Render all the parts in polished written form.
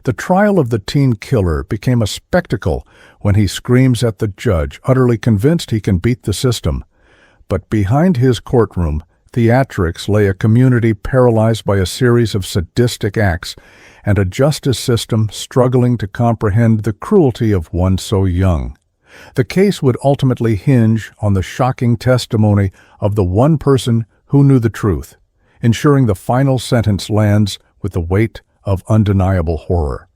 The trial of the teen killer became a spectacle when he screams at the judge, utterly convinced he can beat the system. But behind his courtroom theatrics lay a community paralyzed by a series of sadistic acts and a justice system struggling to comprehend the cruelty of one so young. The case would ultimately hinge on the shocking testimony of the one person who knew the truth, ensuring the final sentence lands with the weight of undeniable horror.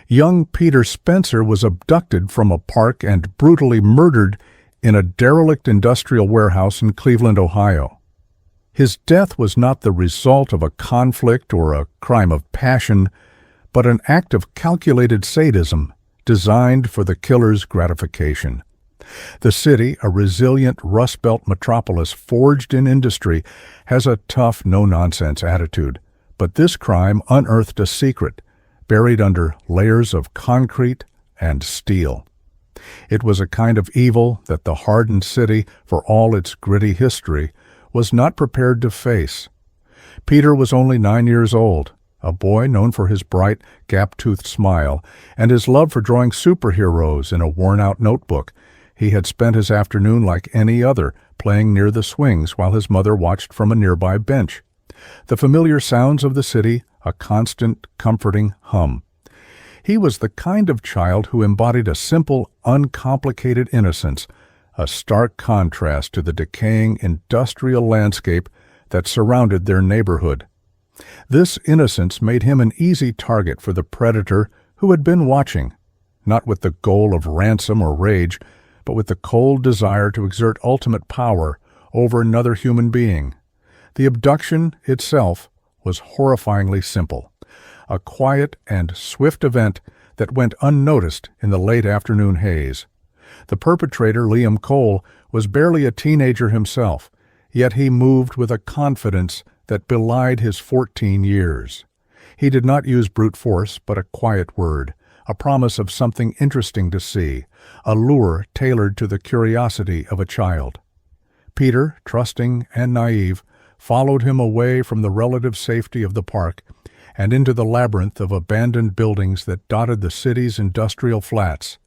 Young Peter Spencer was abducted from a park and brutally murdered in a derelict industrial warehouse in Cleveland, Ohio. His death was not the result of a conflict or a crime of passion, but an act of calculated sadism designed for the killer's gratification. The city, a resilient Rust Belt metropolis forged in industry, has a tough, no-nonsense attitude. But this crime unearthed a secret, buried under layers of concrete and steel. It was a kind of evil that the hardened city, for all its gritty history, was not prepared to face. Peter was only 9 years old, a boy known for his bright, gap-toothed smile and his love for drawing superheroes in a worn-out notebook. He had spent his afternoon like any other, playing near the swings while his mother watched from a nearby bench. The familiar sounds of the city, a constant, comforting hum. He was the kind of child who embodied a simple, uncomplicated innocence, a stark contrast to the decaying industrial landscape that surrounded their neighborhood. This innocence made him an easy target for the predator who had been watching, not with the goal of ransom or rage, but with the cold desire to exert ultimate power over another human being. The abduction itself was horrifyingly simple, a quiet and swift event that went unnoticed in the late afternoon haze. The perpetrator, Liam Cole, was barely a teenager himself, yet he moved with a confidence that belied his 14 years. He did not use brute force, but a quiet word, a promise of something interesting to see, a lure tailored to the curiosity of a child. Peter, trusting and naive, followed him away from the relative safety of the park and into the labyrinth of abandoned buildings that dotted the city's industrial flats,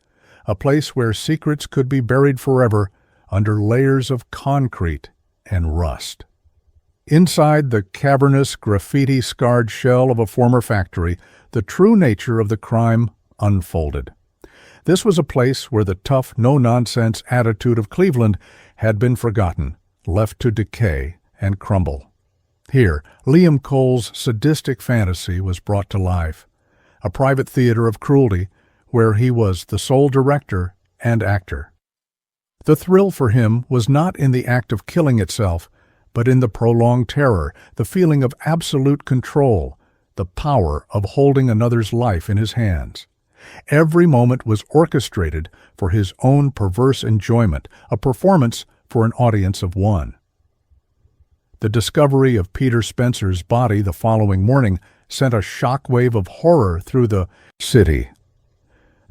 a place where secrets could be buried forever under layers of concrete and rust. Inside the cavernous, graffiti-scarred shell of a former factory, the true nature of the crime unfolded. This was a place where the tough, no-nonsense attitude of Cleveland had been forgotten, left to decay and crumble. Here, Liam Cole's sadistic fantasy was brought to life, a private theater of cruelty where he was the sole director and actor. The thrill for him was not in the act of killing itself, but in the prolonged terror, the feeling of absolute control, the power of holding another's life in his hands. Every moment was orchestrated for his own perverse enjoyment, a performance for an audience of one. The discovery of Peter Spencer's body the following morning sent a shockwave of horror through the city.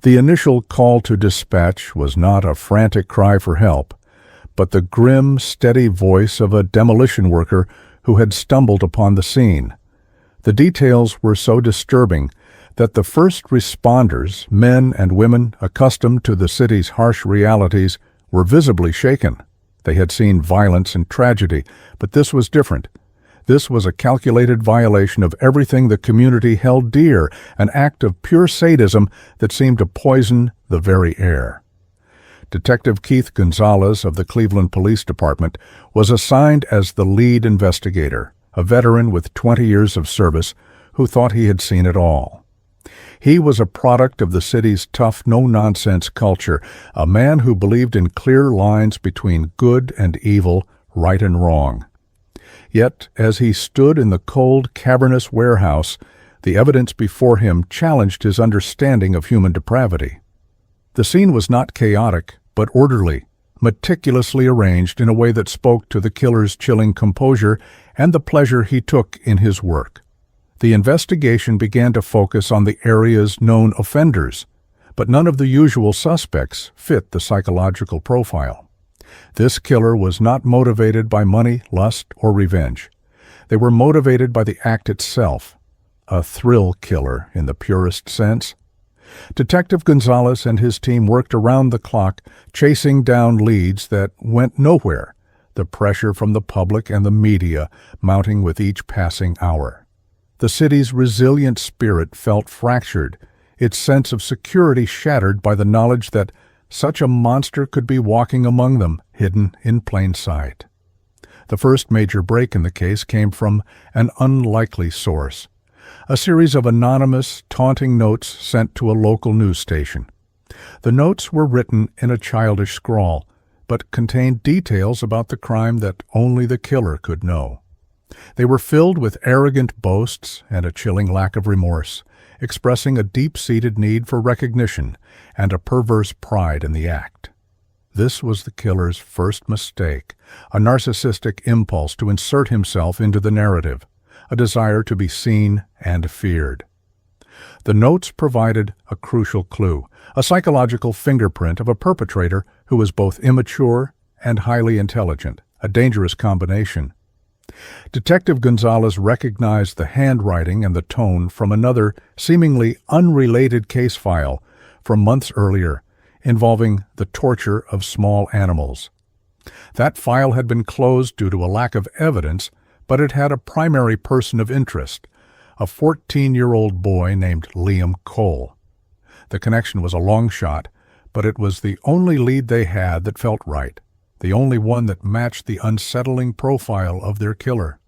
The initial call to dispatch was not a frantic cry for help, but the grim, steady voice of a demolition worker who had stumbled upon the scene. The details were so disturbing that the first responders, men and women accustomed to the city's harsh realities, were visibly shaken. They had seen violence and tragedy, but this was different. This was a calculated violation of everything the community held dear, an act of pure sadism that seemed to poison the very air. Detective Keith Gonzalez of the Cleveland Police Department was assigned as the lead investigator, a veteran with 20 years of service who thought he had seen it all. He was a product of the city's tough, no-nonsense culture, a man who believed in clear lines between good and evil, right and wrong. Yet, as he stood in the cold, cavernous warehouse, the evidence before him challenged his understanding of human depravity. The scene was not chaotic, but orderly, meticulously arranged in a way that spoke to the killer's chilling composure and the pleasure he took in his work. The investigation began to focus on the area's known offenders, but none of the usual suspects fit the psychological profile. This killer was not motivated by money, lust, or revenge. They were motivated by the act itself, a thrill killer in the purest sense. Detective Gonzalez and his team worked around the clock, chasing down leads that went nowhere, the pressure from the public and the media mounting with each passing hour. The city's resilient spirit felt fractured, its sense of security shattered by the knowledge that such a monster could be walking among them, hidden in plain sight. The first major break in the case came from an unlikely source, a series of anonymous, taunting notes sent to a local news station. The notes were written in a childish scrawl, but contained details about the crime that only the killer could know. They were filled with arrogant boasts and a chilling lack of remorse, expressing a deep-seated need for recognition and a perverse pride in the act. This was the killer's first mistake, a narcissistic impulse to insert himself into the narrative, a desire to be seen and feared. The notes provided a crucial clue, a psychological fingerprint of a perpetrator who was both immature and highly intelligent, a dangerous combination. Detective Gonzalez recognized the handwriting and the tone from another, seemingly unrelated case file from months earlier, involving the torture of small animals. That file had been closed due to a lack of evidence, but it had a primary person of interest, a 14-year-old boy named Liam Cole. The connection was a long shot, but it was the only lead they had that felt right, the only one that matched the unsettling profile of their killer.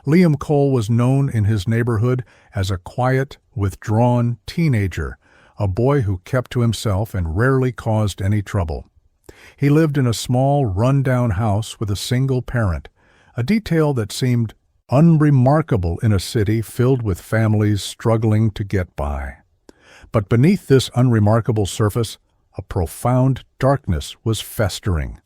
Liam Cole was known in his neighborhood as a quiet, withdrawn teenager, a boy who kept to himself and rarely caused any trouble. He lived in a small, run-down house with a single parent, a detail that seemed unremarkable in a city filled with families struggling to get by. But beneath this unremarkable surface, a profound darkness was festering,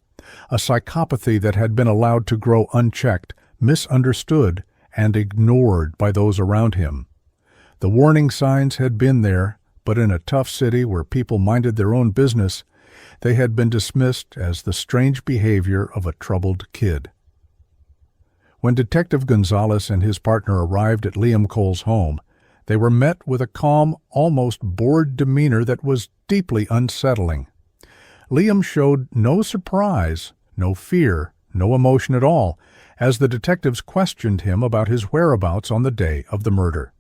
a psychopathy that had been allowed to grow unchecked, misunderstood, and ignored by those around him. The warning signs had been there, but in a tough city where people minded their own business, they had been dismissed as the strange behavior of a troubled kid. When Detective Gonzalez and his partner arrived at Liam Cole's home, they were met with a calm, almost bored demeanor that was deeply unsettling. Liam showed no surprise, no fear, no emotion at all, as the detectives questioned him about his whereabouts on the day of the murder.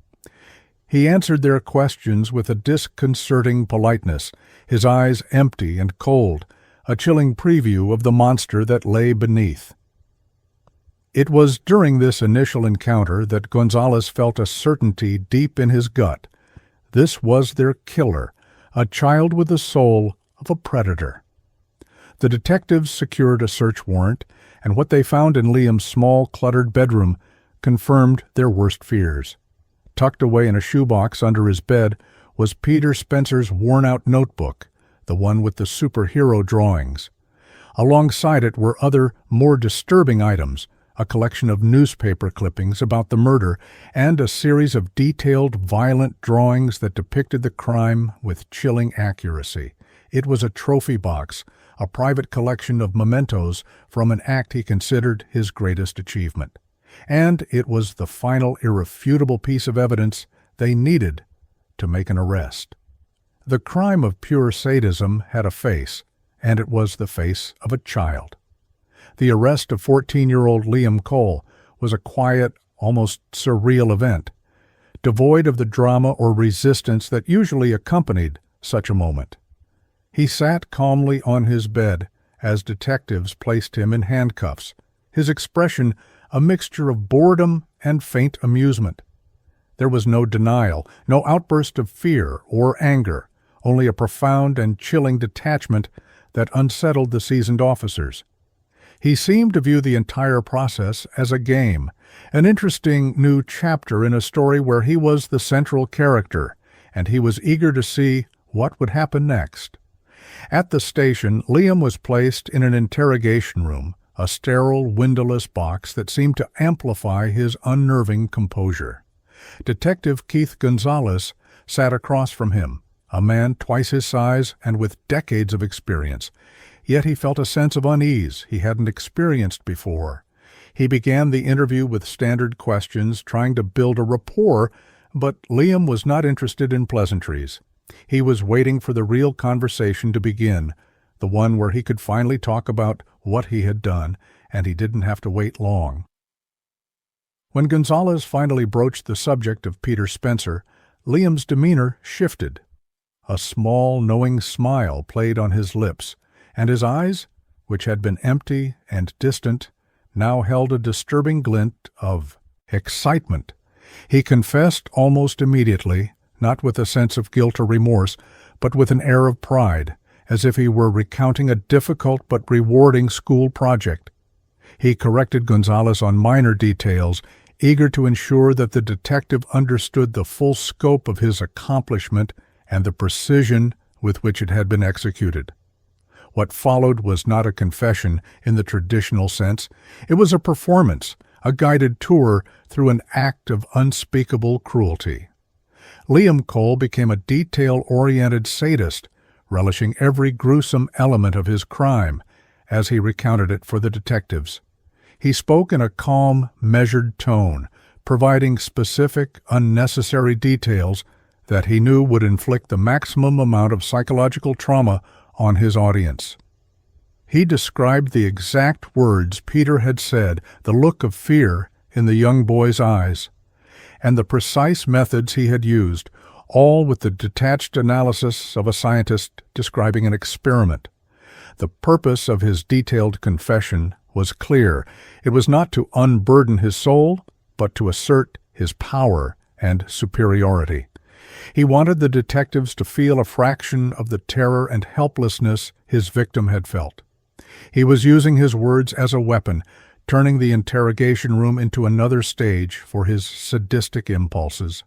He answered their questions with a disconcerting politeness, his eyes empty and cold, a chilling preview of the monster that lay beneath. It was during this initial encounter that Gonzalez felt a certainty deep in his gut. This was their killer, a child with the soul of a predator. The detectives secured a search warrant, and what they found in Liam's small, cluttered bedroom confirmed their worst fears. Tucked away in a shoebox under his bed was Peter Spencer's worn-out notebook, the one with the superhero drawings. Alongside it were other, more disturbing items, a collection of newspaper clippings about the murder, and a series of detailed, violent drawings that depicted the crime with chilling accuracy. It was a trophy box, a private collection of mementos from an act he considered his greatest achievement. And it was the final irrefutable piece of evidence they needed to make an arrest. The crime of pure sadism had a face, and it was the face of a child. The arrest of 14-year-old Liam Cole was a quiet, almost surreal event, devoid of the drama or resistance that usually accompanied such a moment. He sat calmly on his bed as detectives placed him in handcuffs, his expression a mixture of boredom and faint amusement. There was no denial, no outburst of fear or anger, only a profound and chilling detachment that unsettled the seasoned officers. He seemed to view the entire process as a game, an interesting new chapter in a story where he was the central character, and he was eager to see what would happen next. At the station, Liam was placed in an interrogation room, a sterile, windowless box that seemed to amplify his unnerving composure. Detective Keith Gonzalez sat across from him, a man twice his size and with decades of experience. Yet he felt a sense of unease he hadn't experienced before. He began the interview with standard questions, trying to build a rapport But Liam was not interested in pleasantries. He was waiting for the real conversation to begin, the one where he could finally talk about what he had done, and he didn't have to wait long. When Gonzalez finally broached the subject of Peter Spencer, Liam's demeanor shifted. A small, knowing smile played on his lips, and his eyes, which had been empty and distant, now held a disturbing glint of excitement. He confessed almost immediately, not with a sense of guilt or remorse, but with an air of pride, as if he were recounting a difficult but rewarding school project. He corrected Gonzalez on minor details, eager to ensure that the detective understood the full scope of his accomplishment and the precision with which it had been executed. What followed was not a confession in the traditional sense. It was a performance, a guided tour through an act of unspeakable cruelty. Liam Cole became a detail-oriented sadist, relishing every gruesome element of his crime as he recounted it for the detectives. He spoke in a calm, measured tone, providing specific, unnecessary details that he knew would inflict the maximum amount of psychological trauma on his audience. He described the exact words Peter had said, the look of fear in the young boy's eyes, and the precise methods he had used, all with the detached analysis of a scientist describing an experiment. The purpose of his detailed confession was clear. It was not to unburden his soul, but to assert his power and superiority. He wanted the detectives to feel a fraction of the terror and helplessness his victim had felt. He was using his words as a weapon, turning the interrogation room into another stage for his sadistic impulses.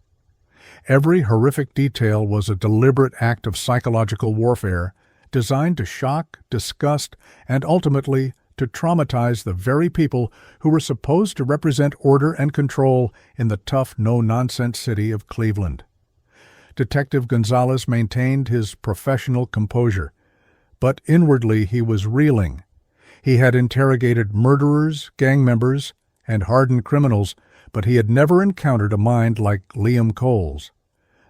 Every horrific detail was a deliberate act of psychological warfare, designed to shock, disgust, and ultimately to traumatize the very people who were supposed to represent order and control in the tough, no-nonsense city of Cleveland. Detective Gonzalez maintained his professional composure, but inwardly he was reeling. He had interrogated murderers, gang members, and hardened criminals, but he had never encountered a mind like Liam Cole's.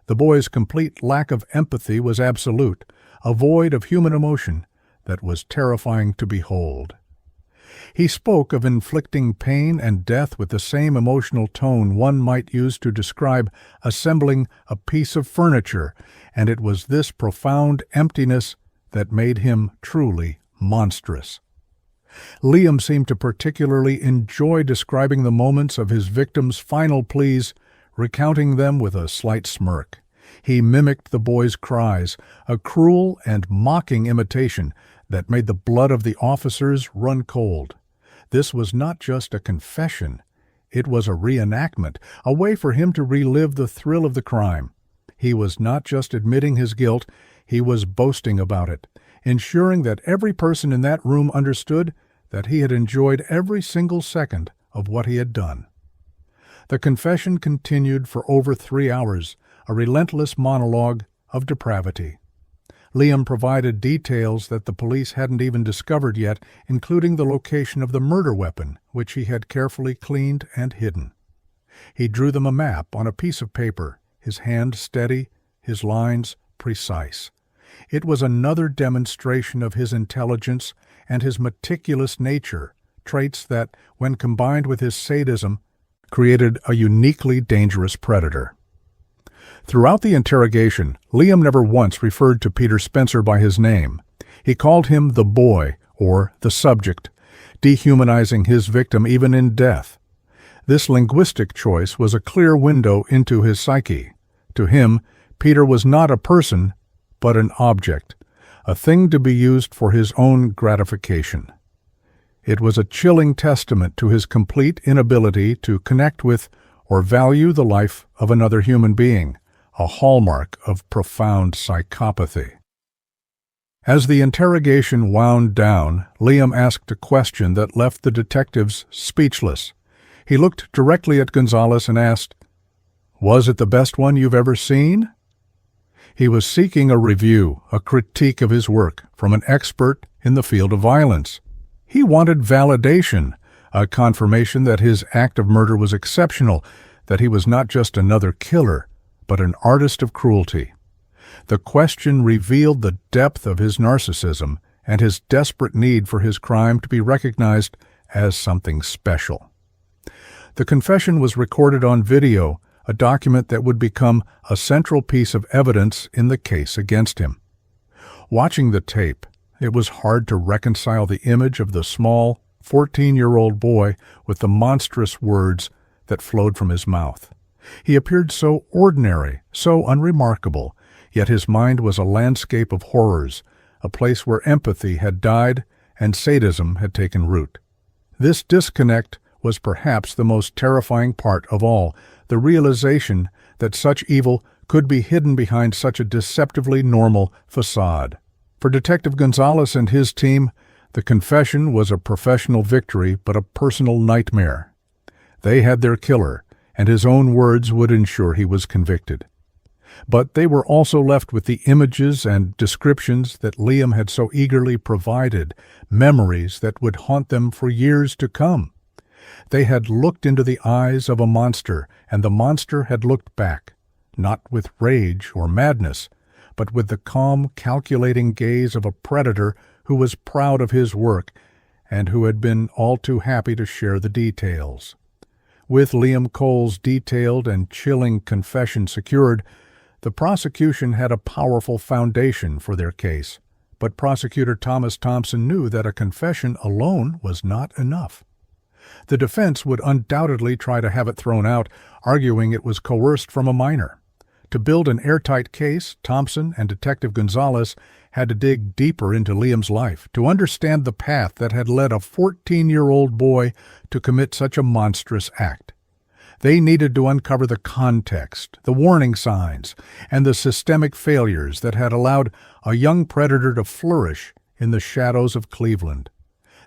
The boy's complete lack of empathy was absolute, a void of human emotion that was terrifying to behold. He spoke of inflicting pain and death with the same emotional tone one might use to describe assembling a piece of furniture, and it was this profound emptiness that made him truly monstrous. Liam seemed to particularly enjoy describing the moments of his victim's final pleas, recounting them with a slight smirk. He mimicked the boy's cries, a cruel and mocking imitation that made the blood of the officers run cold. This was not just a confession. It was a reenactment, a way for him to relive the thrill of the crime. He was not just admitting his guilt, he was boasting about it, ensuring that every person in that room understood that he had enjoyed every single second of what he had done. The confession continued for over 3 hours, a relentless monologue of depravity. Liam provided details that the police hadn't even discovered yet, including the location of the murder weapon, which he had carefully cleaned and hidden. He drew them a map on a piece of paper, his hand steady, his lines precise. It was another demonstration of his intelligence and his meticulous nature, traits that, when combined with his sadism, created a uniquely dangerous predator. Throughout the interrogation, Liam never once referred to Peter Spencer by his name. He called him the boy, or the subject, dehumanizing his victim even in death. This linguistic choice was a clear window into his psyche. To him, Peter was not a person, but an object, a thing to be used for his own gratification. It was a chilling testament to his complete inability to connect with or value the life of another human being, a hallmark of profound psychopathy. As the interrogation wound down, Liam asked a question that left the detectives speechless. He looked directly at Gonzalez and asked, "Was it the best one you've ever seen?" He was seeking a review, a critique of his work, from an expert in the field of violence. He wanted validation, a confirmation that his act of murder was exceptional, that he was not just another killer, but an artist of cruelty. The question revealed the depth of his narcissism and his desperate need for his crime to be recognized as something special. The confession was recorded on video, a document that would become a central piece of evidence in the case against him. Watching the tape, it was hard to reconcile the image of the small, 14-year-old boy with the monstrous words that flowed from his mouth. He appeared so ordinary, so unremarkable, yet his mind was a landscape of horrors, a place where empathy had died and sadism had taken root. This disconnect was perhaps the most terrifying part of all, the realization that such evil could be hidden behind such a deceptively normal facade. For Detective Gonzalez and his team, the confession was a professional victory but a personal nightmare. They had their killer, and his own words would ensure he was convicted. But they were also left with the images and descriptions that Liam had so eagerly provided, memories that would haunt them for years to come. They had looked into the eyes of a monster, and the monster had looked back, not with rage or madness, but with the calm, calculating gaze of a predator who was proud of his work and who had been all too happy to share the details. With Liam Cole's detailed and chilling confession secured, the prosecution had a powerful foundation for their case, but Prosecutor Thomas Thompson knew that a confession alone was not enough. The defense would undoubtedly try to have it thrown out, arguing it was coerced from a minor. To build an airtight case, Thompson and Detective Gonzalez had to dig deeper into Liam's life, to understand the path that had led a 14-year-old boy to commit such a monstrous act. They needed to uncover the context, the warning signs, and the systemic failures that had allowed a young predator to flourish in the shadows of Cleveland.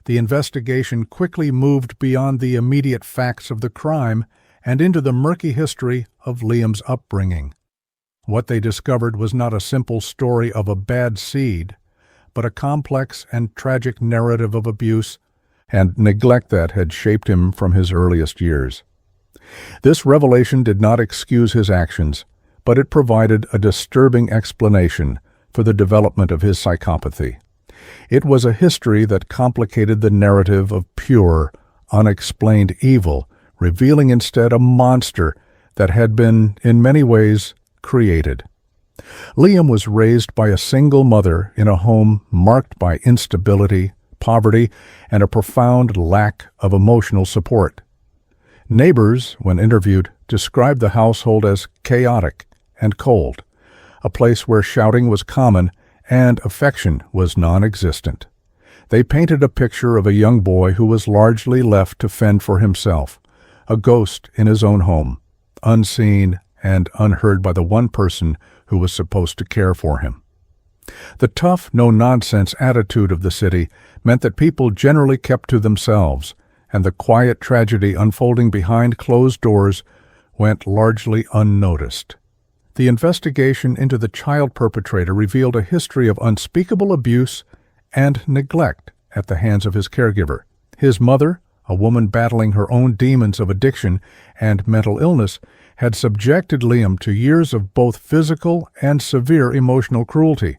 The investigation quickly moved beyond the immediate facts of the crime and into the murky history of Liam's upbringing. What they discovered was not a simple story of a bad seed, but a complex and tragic narrative of abuse and neglect that had shaped him from his earliest years. This revelation did not excuse his actions, but it provided a disturbing explanation for the development of his psychopathy. It was a history that complicated the narrative of pure, unexplained evil, revealing instead a monster that had been, in many ways, created. Liam was raised by a single mother in a home marked by instability, poverty, and a profound lack of emotional support. Neighbors, when interviewed, described the household as chaotic and cold, a place where shouting was common and affection was non-existent. They painted a picture of a young boy who was largely left to fend for himself, a ghost in his own home, unseen and unheard by the one person who was supposed to care for him. The tough, no-nonsense attitude of the city meant that people generally kept to themselves, and the quiet tragedy unfolding behind closed doors went largely unnoticed. The investigation into the child perpetrator revealed a history of unspeakable abuse and neglect at the hands of his caregiver. His mother, a woman battling her own demons of addiction and mental illness, had subjected Liam to years of both physical and severe emotional cruelty.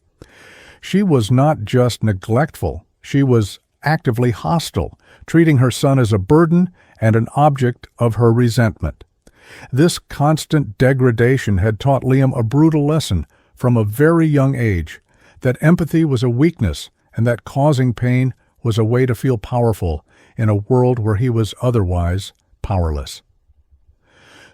She was not just neglectful, she was actively hostile, treating her son as a burden and an object of her resentment. This constant degradation had taught Liam a brutal lesson from a very young age, that empathy was a weakness and that causing pain was a way to feel powerful in a world where he was otherwise powerless.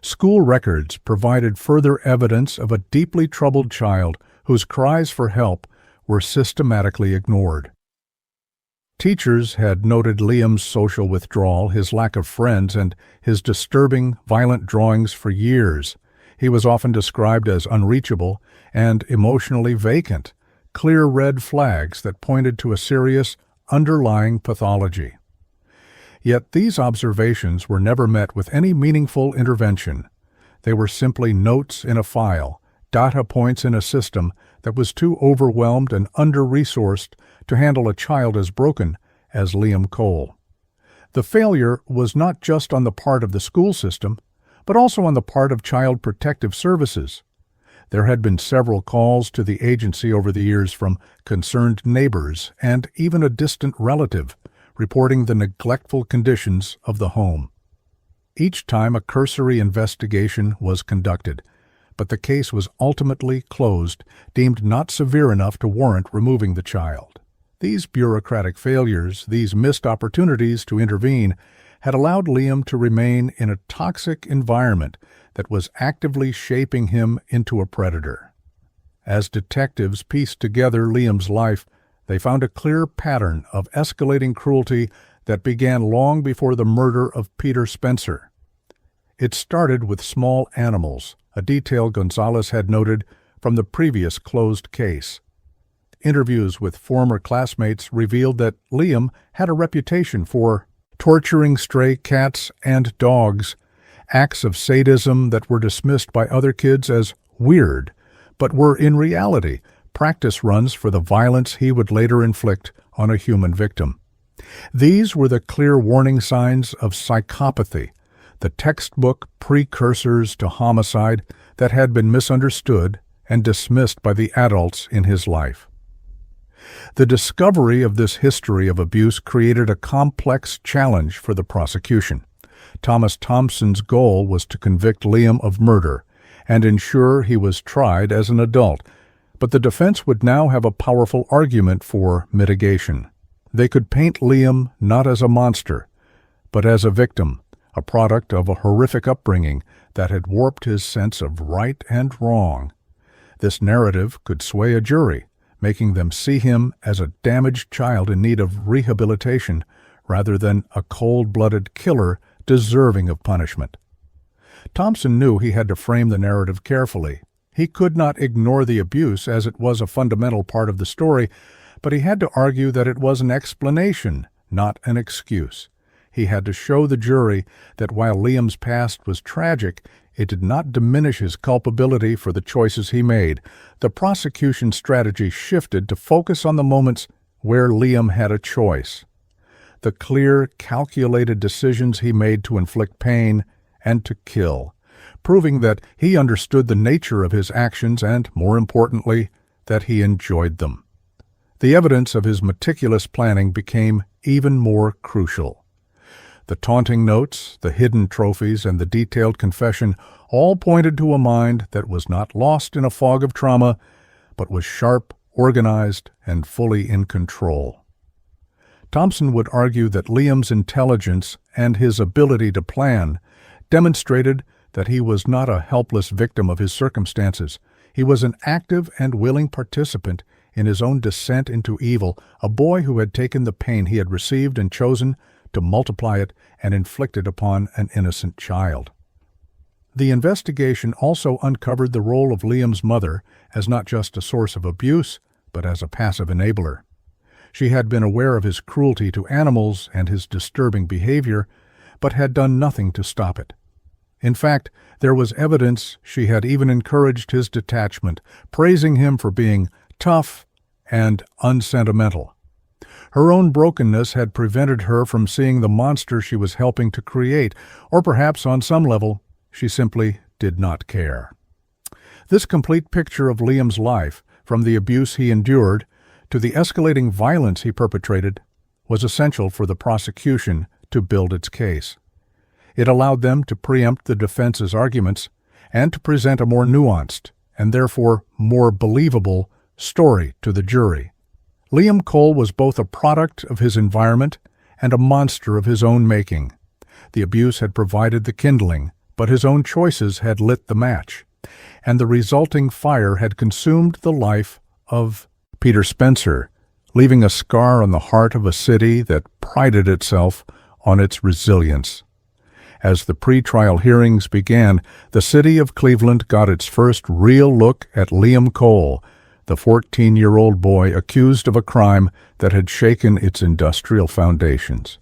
School records provided further evidence of a deeply troubled child whose cries for help were systematically ignored. Teachers had noted Liam's social withdrawal, his lack of friends, and his disturbing, violent drawings for years. He was often described as unreachable and emotionally vacant, clear red flags that pointed to a serious, underlying pathology. Yet these observations were never met with any meaningful intervention. They were simply notes in a file, data points in a system that was too overwhelmed and under-resourced to handle a child as broken as Liam Cole. The failure was not just on the part of the school system, but also on the part of Child Protective Services, There had been several calls to the agency over the years from concerned neighbors and even a distant relative reporting the neglectful conditions of the home. Each time a cursory investigation was conducted, but the case was ultimately closed, deemed not severe enough to warrant removing the child. These bureaucratic failures, these missed opportunities to intervene, had allowed Liam to remain in a toxic environment that was actively shaping him into a predator. As detectives pieced together Liam's life, they found a clear pattern of escalating cruelty that began long before the murder of Peter Spencer. It started with small animals, a detail Gonzalez had noted from the previous closed case. Interviews with former classmates revealed that Liam had a reputation for torturing stray cats and dogs, acts of sadism that were dismissed by other kids as weird, but were in reality practice runs for the violence he would later inflict on a human victim. These were the clear warning signs of psychopathy, the textbook precursors to homicide that had been misunderstood and dismissed by the adults in his life. The discovery of this history of abuse created a complex challenge for the prosecution. Thomas Thompson's goal was to convict Liam of murder and ensure he was tried as an adult, but the defense would now have a powerful argument for mitigation. They could paint Liam not as a monster, but as a victim, a product of a horrific upbringing that had warped his sense of right and wrong. This narrative could sway a jury, making them see him as a damaged child in need of rehabilitation rather than a cold-blooded killer deserving of punishment. Thompson knew he had to frame the narrative carefully. He could not ignore the abuse as it was a fundamental part of the story, but he had to argue that it was an explanation, not an excuse. He had to show the jury that while Liam's past was tragic, it did not diminish his culpability for the choices he made. The prosecution strategy shifted to focus on the moments where Liam had a choice. The clear, calculated decisions he made to inflict pain and to kill, proving that he understood the nature of his actions and, more importantly, that he enjoyed them. The evidence of his meticulous planning became even more crucial. The taunting notes, the hidden trophies, and the detailed confession all pointed to a mind that was not lost in a fog of trauma, but was sharp, organized, and fully in control. Thompson would argue that Liam's intelligence and his ability to plan demonstrated that he was not a helpless victim of his circumstances. He was an active and willing participant in his own descent into evil, a boy who had taken the pain he had received and chosen to multiply it and inflict it upon an innocent child. The investigation also uncovered the role of Liam's mother as not just a source of abuse, but as a passive enabler. She had been aware of his cruelty to animals and his disturbing behavior, but had done nothing to stop it. In fact, there was evidence she had even encouraged his detachment, praising him for being tough and unsentimental. Her own brokenness had prevented her from seeing the monster she was helping to create, or perhaps on some level, she simply did not care. This complete picture of Liam's life, from the abuse he endured to the escalating violence he perpetrated, was essential for the prosecution to build its case. It allowed them to preempt the defense's arguments and to present a more nuanced and therefore more believable story to the jury. Liam Cole was both a product of his environment and a monster of his own making. The abuse had provided the kindling, but his own choices had lit the match, and the resulting fire had consumed the life of Peter Spencer, leaving a scar on the heart of a city that prided itself on its resilience. As the pre-trial hearings began, the city of Cleveland got its first real look at Liam Cole, the 14-year-old boy accused of a crime that had shaken its industrial foundations.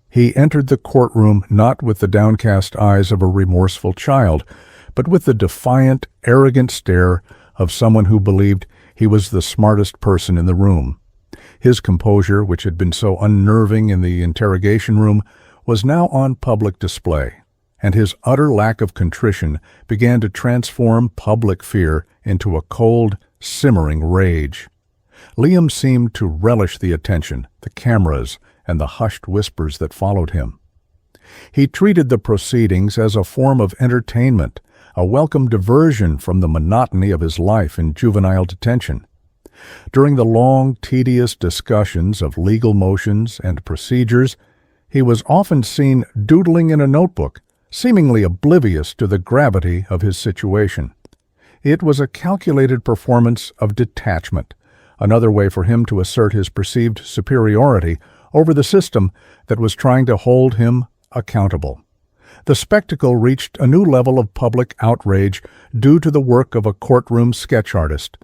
He entered the courtroom not with the downcast eyes of a remorseful child, but with the defiant, arrogant stare of someone who believed he was the smartest person in the room. His composure, which had been so unnerving in the interrogation room, was now on public display, and his utter lack of contrition began to transform public fear into a cold, simmering rage. Liam seemed to relish the attention, the cameras, and the hushed whispers that followed him. He treated the proceedings as a form of entertainment, a welcome diversion from the monotony of his life in juvenile detention. During the long, tedious discussions of legal motions and procedures, he was often seen doodling in a notebook, seemingly oblivious to the gravity of his situation. It was a calculated performance of detachment, another way for him to assert his perceived superiority over the system that was trying to hold him accountable. The spectacle reached a new level of public outrage due to the work of a courtroom sketch artist.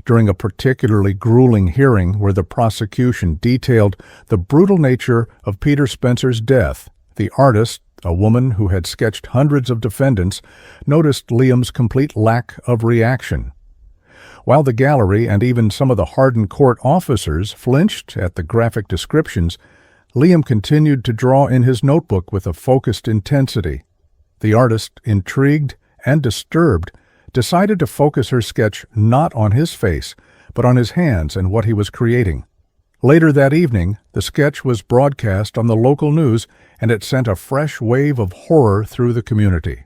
During a particularly grueling hearing where the prosecution detailed the brutal nature of Peter Spencer's death, the artist, a woman who had sketched hundreds of defendants, noticed Liam's complete lack of reaction. While the gallery and even some of the hardened court officers flinched at the graphic descriptions, Liam continued to draw in his notebook with a focused intensity. The artist, intrigued and disturbed, decided to focus her sketch not on his face, but on his hands and what he was creating. Later that evening, the sketch was broadcast on the local news, and it sent a fresh wave of horror through the community.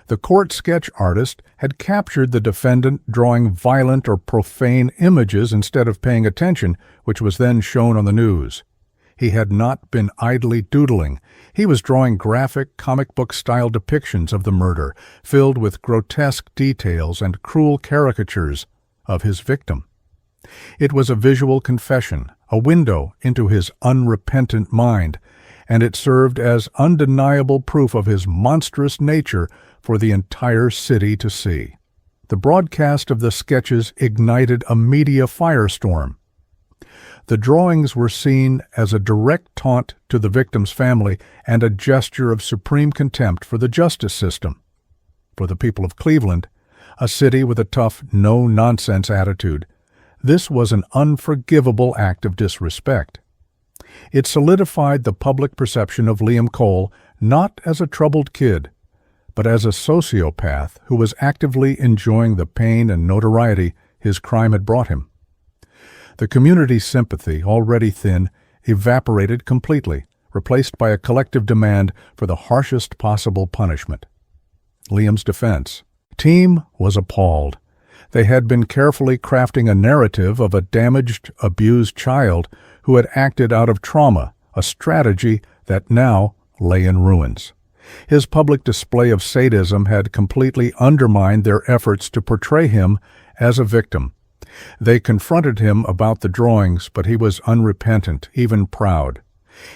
The court sketch artist had captured the defendant drawing violent or profane images instead of paying attention, which was then shown on the news. He had not been idly doodling. He was drawing graphic, comic book-style depictions of the murder, filled with grotesque details and cruel caricatures of his victim. It was a visual confession, a window into his unrepentant mind, and it served as undeniable proof of his monstrous nature for the entire city to see. The broadcast of the sketches ignited a media firestorm. The drawings were seen as a direct taunt to the victim's family and a gesture of supreme contempt for the justice system. For the people of Cleveland, a city with a tough, no-nonsense attitude, this was an unforgivable act of disrespect. It solidified the public perception of Liam Cole not as a troubled kid, but as a sociopath who was actively enjoying the pain and notoriety his crime had brought him. The community's sympathy, already thin, evaporated completely, replaced by a collective demand for the harshest possible punishment. Liam's defense. Team was appalled. They had been carefully crafting a narrative of a damaged, abused child who had acted out of trauma, a strategy that now lay in ruins. His public display of sadism had completely undermined their efforts to portray him as a victim. They confronted him about the drawings, but he was unrepentant, even proud.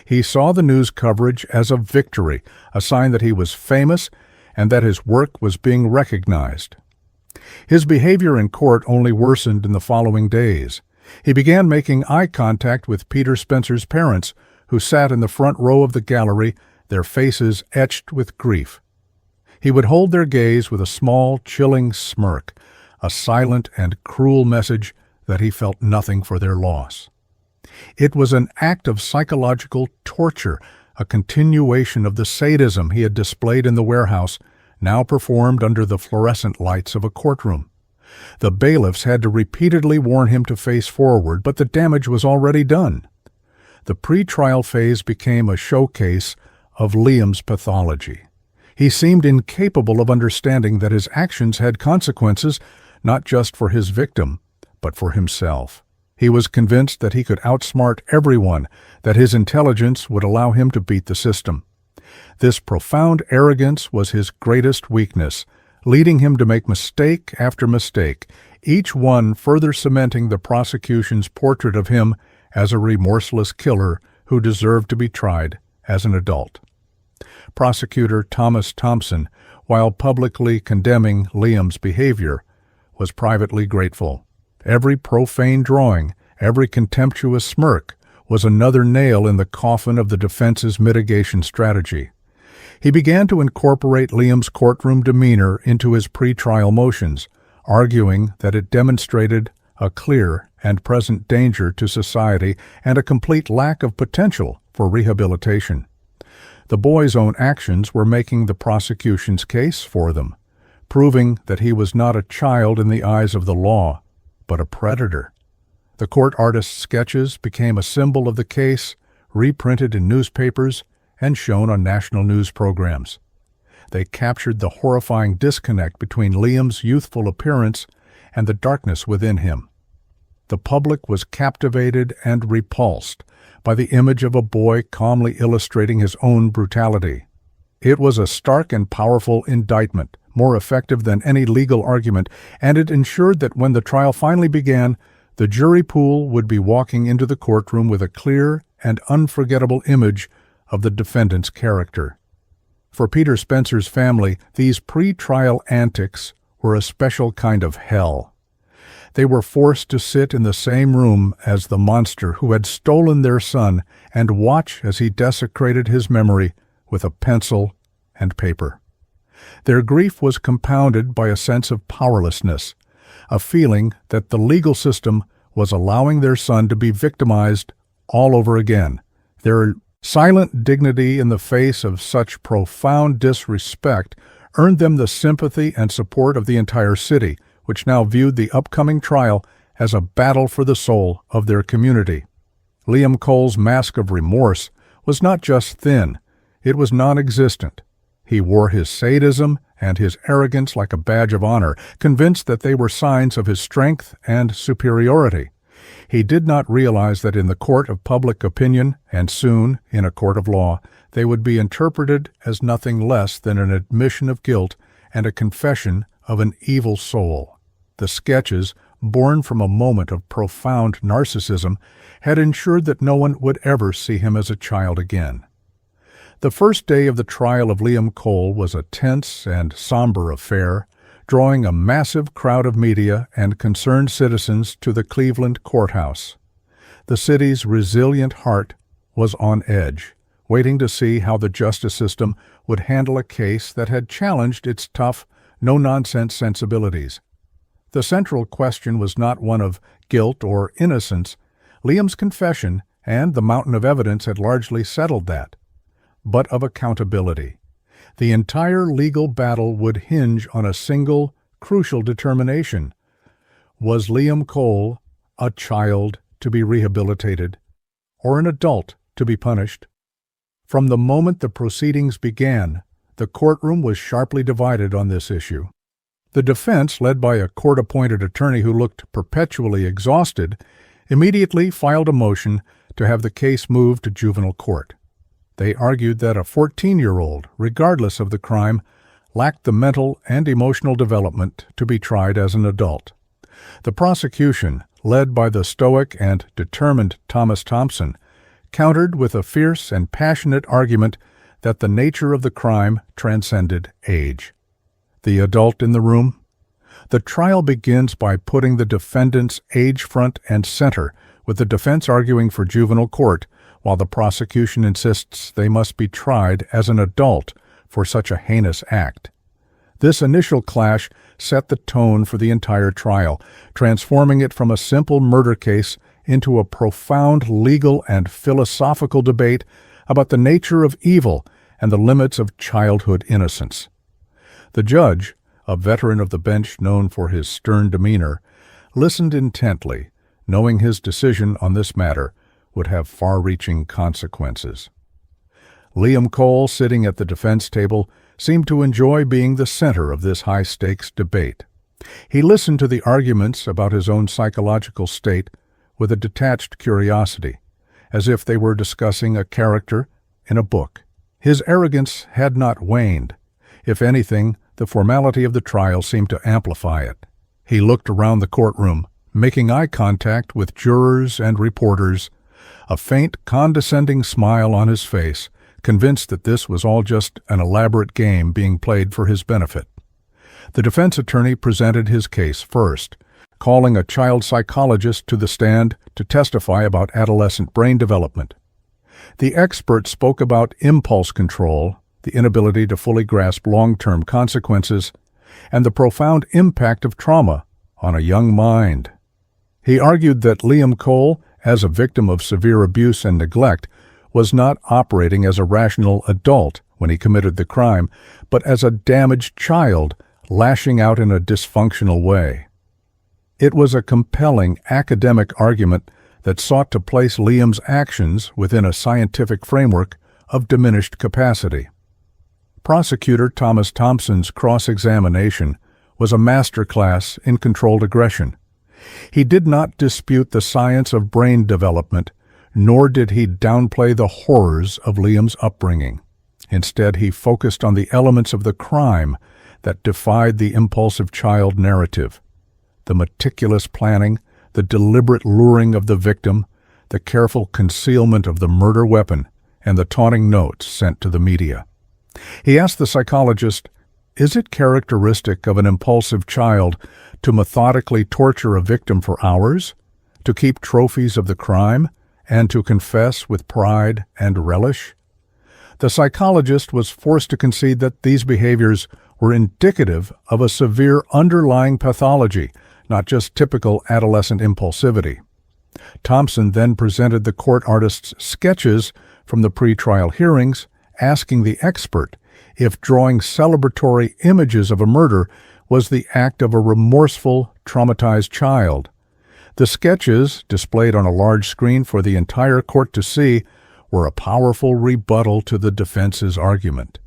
He saw the news coverage as a victory, a sign that he was famous and that his work was being recognized. His behavior in court only worsened in the following days. He began making eye contact with Peter Spencer's parents, who sat in the front row of the gallery, their faces etched with grief. He would hold their gaze with a small, chilling smirk, a silent and cruel message that he felt nothing for their loss. It was an act of psychological torture, a continuation of the sadism he had displayed in the warehouse, now performed under the fluorescent lights of a courtroom. The bailiffs had to repeatedly warn him to face forward, but the damage was already done. The pre-trial phase became a showcase of Liam's pathology. He seemed incapable of understanding that his actions had consequences, not just for his victim, but for himself. He was convinced that he could outsmart everyone, that his intelligence would allow him to beat the system. This profound arrogance was his greatest weakness, leading him to make mistake after mistake, each one further cementing the prosecution's portrait of him as a remorseless killer who deserved to be tried as an adult. Prosecutor Thomas Thompson, while publicly condemning Liam's behavior, was privately grateful. Every profane drawing, every contemptuous smirk was another nail in the coffin of the defense's mitigation strategy. He began to incorporate Liam's courtroom demeanor into his pretrial motions, arguing that it demonstrated a clear and present danger to society and a complete lack of potential for rehabilitation. The boy's own actions were making the prosecution's case for them, proving that he was not a child in the eyes of the law, but a predator. The court artist's sketches became a symbol of the case, reprinted in newspapers and shown on national news programs. They captured the horrifying disconnect between Liam's youthful appearance and the darkness within him. The public was captivated and repulsed by the image of a boy calmly illustrating his own brutality. It was a stark and powerful indictment, more effective than any legal argument, and it ensured that when the trial finally began, the jury pool would be walking into the courtroom with a clear and unforgettable image of the defendant's character. For Peter Spencer's family, these pre-trial antics were a special kind of hell. They were forced to sit in the same room as the monster who had stolen their son and watch as he desecrated his memory with a pencil and paper. Their grief was compounded by a sense of powerlessness, a feeling that the legal system was allowing their son to be victimized all over again. Their silent dignity in the face of such profound disrespect earned them the sympathy and support of the entire city, which now viewed the upcoming trial as a battle for the soul of their community. Liam Cole's mask of remorse was not just thin, it was non-existent. He wore his sadism and his arrogance like a badge of honor, convinced that they were signs of his strength and superiority. He did not realize that in the court of public opinion, and soon in a court of law, they would be interpreted as nothing less than an admission of guilt and a confession of an evil soul. The sketches, born from a moment of profound narcissism, had ensured that no one would ever see him as a child again. The first day of the trial of Liam Cole was a tense and somber affair, drawing a massive crowd of media and concerned citizens to the Cleveland courthouse. The city's resilient heart was on edge, waiting to see how the justice system would handle a case that had challenged its tough, no-nonsense sensibilities. The central question was not one of guilt or innocence. Liam's confession and the mountain of evidence had largely settled that, but of accountability. The entire legal battle would hinge on a single, crucial determination. Was Liam Cole a child to be rehabilitated, or an adult to be punished? From the moment the proceedings began, the courtroom was sharply divided on this issue. The defense, led by a court-appointed attorney who looked perpetually exhausted, immediately filed a motion to have the case moved to juvenile court. They argued that a 14-year-old, regardless of the crime, lacked the mental and emotional development to be tried as an adult. The prosecution, led by the stoic and determined Thomas Thompson, countered with a fierce and passionate argument that the nature of the crime transcended age. The adult in the room? The trial begins by putting the defendant's age front and center, with the defense arguing for juvenile court, while the prosecution insists they must be tried as an adult for such a heinous act. This initial clash set the tone for the entire trial, transforming it from a simple murder case into a profound legal and philosophical debate about the nature of evil and the limits of childhood innocence. The judge, a veteran of the bench known for his stern demeanor, listened intently, knowing his decision on this matter would have far-reaching consequences. Liam Cole, sitting at the defense table, seemed to enjoy being the center of this high-stakes debate. He listened to the arguments about his own psychological state with a detached curiosity, as if they were discussing a character in a book. His arrogance had not waned. If anything, the formality of the trial seemed to amplify it. He looked around the courtroom, making eye contact with jurors and reporters, a faint, condescending smile on his face, convinced that this was all just an elaborate game being played for his benefit. The defense attorney presented his case first, calling a child psychologist to the stand to testify about adolescent brain development. The expert spoke about impulse control, the inability to fully grasp long-term consequences, and the profound impact of trauma on a young mind. He argued that Liam Cole, as a victim of severe abuse and neglect, was not operating as a rational adult when he committed the crime, but as a damaged child lashing out in a dysfunctional way. It was a compelling academic argument that sought to place Liam's actions within a scientific framework of diminished capacity. Prosecutor Thomas Thompson's cross-examination was a masterclass in controlled aggression. He did not dispute the science of brain development, nor did he downplay the horrors of Liam's upbringing. Instead, he focused on the elements of the crime that defied the impulsive child narrative: the meticulous planning, the deliberate luring of the victim, the careful concealment of the murder weapon, and the taunting notes sent to the media. He asked the psychologist, "Is it characteristic of an impulsive child to methodically torture a victim for hours, to keep trophies of the crime, and to confess with pride and relish?" The psychologist was forced to concede that these behaviors were indicative of a severe underlying pathology, not just typical adolescent impulsivity. Thompson then presented the court artist's sketches from the pretrial hearings, asking the expert if drawing celebratory images of a murder was the act of a remorseful, traumatized child. The sketches, displayed on a large screen for the entire court to see, were a powerful rebuttal to the defense's argument.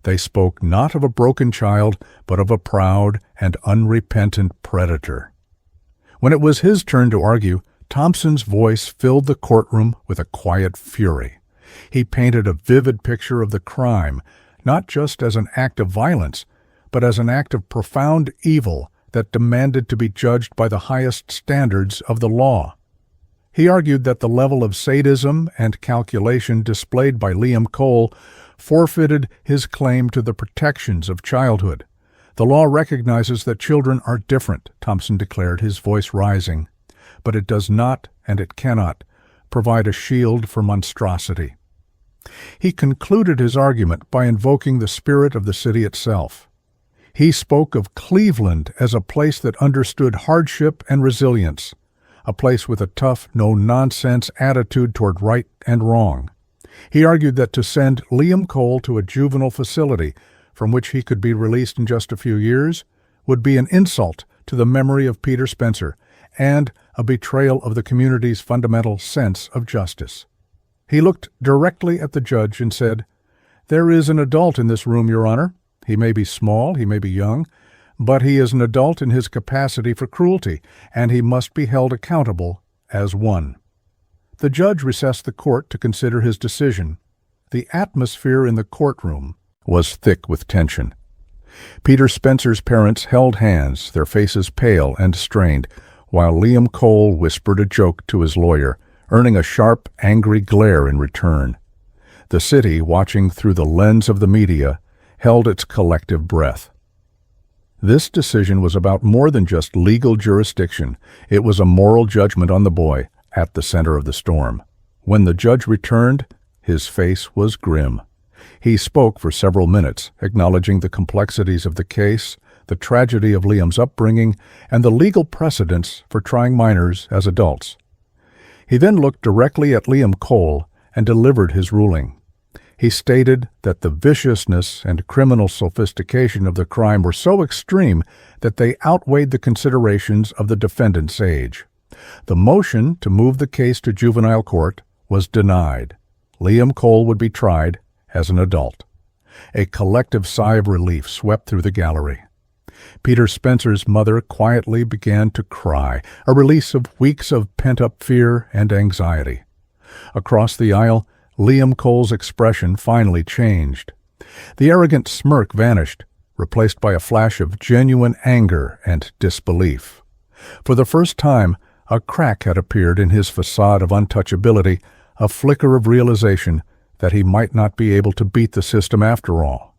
They spoke not of a broken child, but of a proud and unrepentant predator. When it was his turn to argue, Thompson's voice filled the courtroom with a quiet fury. He painted a vivid picture of the crime, not just as an act of violence, but as an act of profound evil that demanded to be judged by the highest standards of the law. He argued that the level of sadism and calculation displayed by Liam Cole forfeited his claim to the protections of childhood. "The law recognizes that children are different," Thompson declared, his voice rising, "but it does not, and it cannot, provide a shield for monstrosity." He concluded his argument by invoking the spirit of the city itself. He spoke of Cleveland as a place that understood hardship and resilience, a place with a tough, no-nonsense attitude toward right and wrong. He argued that to send Liam Cole to a juvenile facility from which he could be released in just a few years would be an insult to the memory of Peter Spencer and a betrayal of the community's fundamental sense of justice. He looked directly at the judge and said, "There is an adult in this room, Your Honor. He may be small, he may be young, but he is an adult in his capacity for cruelty, and he must be held accountable as one." The judge recessed the court to consider his decision. The atmosphere in the courtroom was thick with tension. Peter Spencer's parents held hands, their faces pale and strained, while Liam Cole whispered a joke to his lawyer, earning a sharp, angry glare in return. The city, watching through the lens of the media, held its collective breath. This decision was about more than just legal jurisdiction. It was a moral judgment on the boy at the center of the storm. When the judge returned, his face was grim. He spoke for several minutes, acknowledging the complexities of the case, the tragedy of Liam's upbringing, and the legal precedents for trying minors as adults. He then looked directly at Liam Cole and delivered his ruling. He stated that the viciousness and criminal sophistication of the crime were so extreme that they outweighed the considerations of the defendant's age. The motion to move the case to juvenile court was denied. Liam Cole would be tried as an adult. A collective sigh of relief swept through the gallery. Peter Spencer's mother quietly began to cry, a release of weeks of pent-up fear and anxiety. Across the aisle, Liam Cole's expression finally changed. The arrogant smirk vanished, replaced by a flash of genuine anger and disbelief. For the first time, a crack had appeared in his facade of untouchability, a flicker of realization that he might not be able to beat the system after all.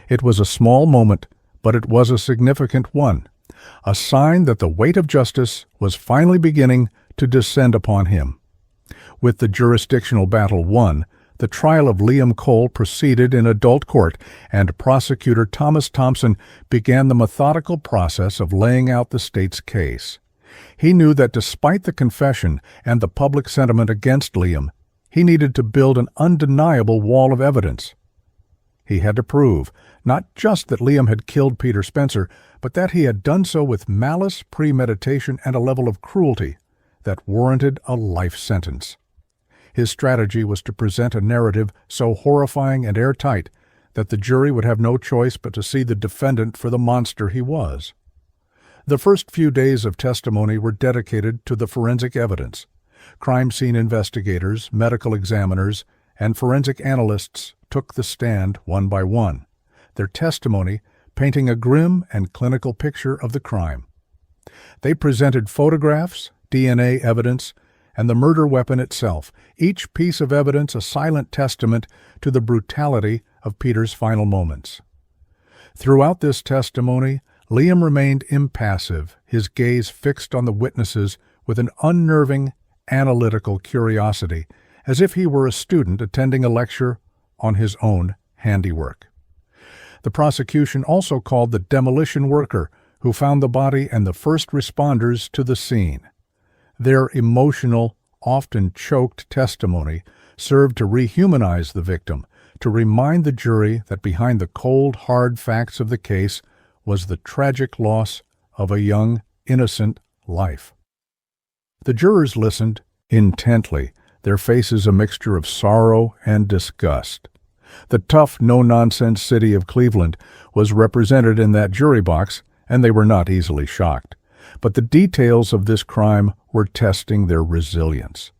It was a small moment, but it was a significant one, a sign that the weight of justice was finally beginning to descend upon him. With the jurisdictional battle won, the trial of Liam Cole proceeded in adult court, and prosecutor Thomas Thompson began the methodical process of laying out the state's case. He knew that despite the confession and the public sentiment against Liam, He needed to build an undeniable wall of evidence. He had to prove not just that Liam had killed Peter Spencer, but that he had done so with malice, premeditation, and a level of cruelty that warranted a life sentence. His strategy was to present a narrative so horrifying and airtight that the jury would have no choice but to see the defendant for the monster he was. The first few days of testimony were dedicated to the forensic evidence. Crime scene investigators, medical examiners, and forensic analysts took the stand one by one, their testimony painting a grim and clinical picture of the crime. They presented photographs, DNA evidence, and the murder weapon itself, each piece of evidence a silent testament to the brutality of Peter's final moments. Throughout this testimony, Liam remained impassive, his gaze fixed on the witnesses with an unnerving, analytical curiosity, as if he were a student attending a lecture on his own handiwork. The prosecution also called the demolition worker who found the body and the first responders to the scene. Their emotional, often choked testimony served to rehumanize the victim, to remind the jury that behind the cold, hard facts of the case was the tragic loss of a young, innocent life. The jurors listened intently, their faces a mixture of sorrow and disgust. The tough, no-nonsense city of Cleveland was represented in that jury box, and they were not easily shocked. But the details of this crime were testing their resilience.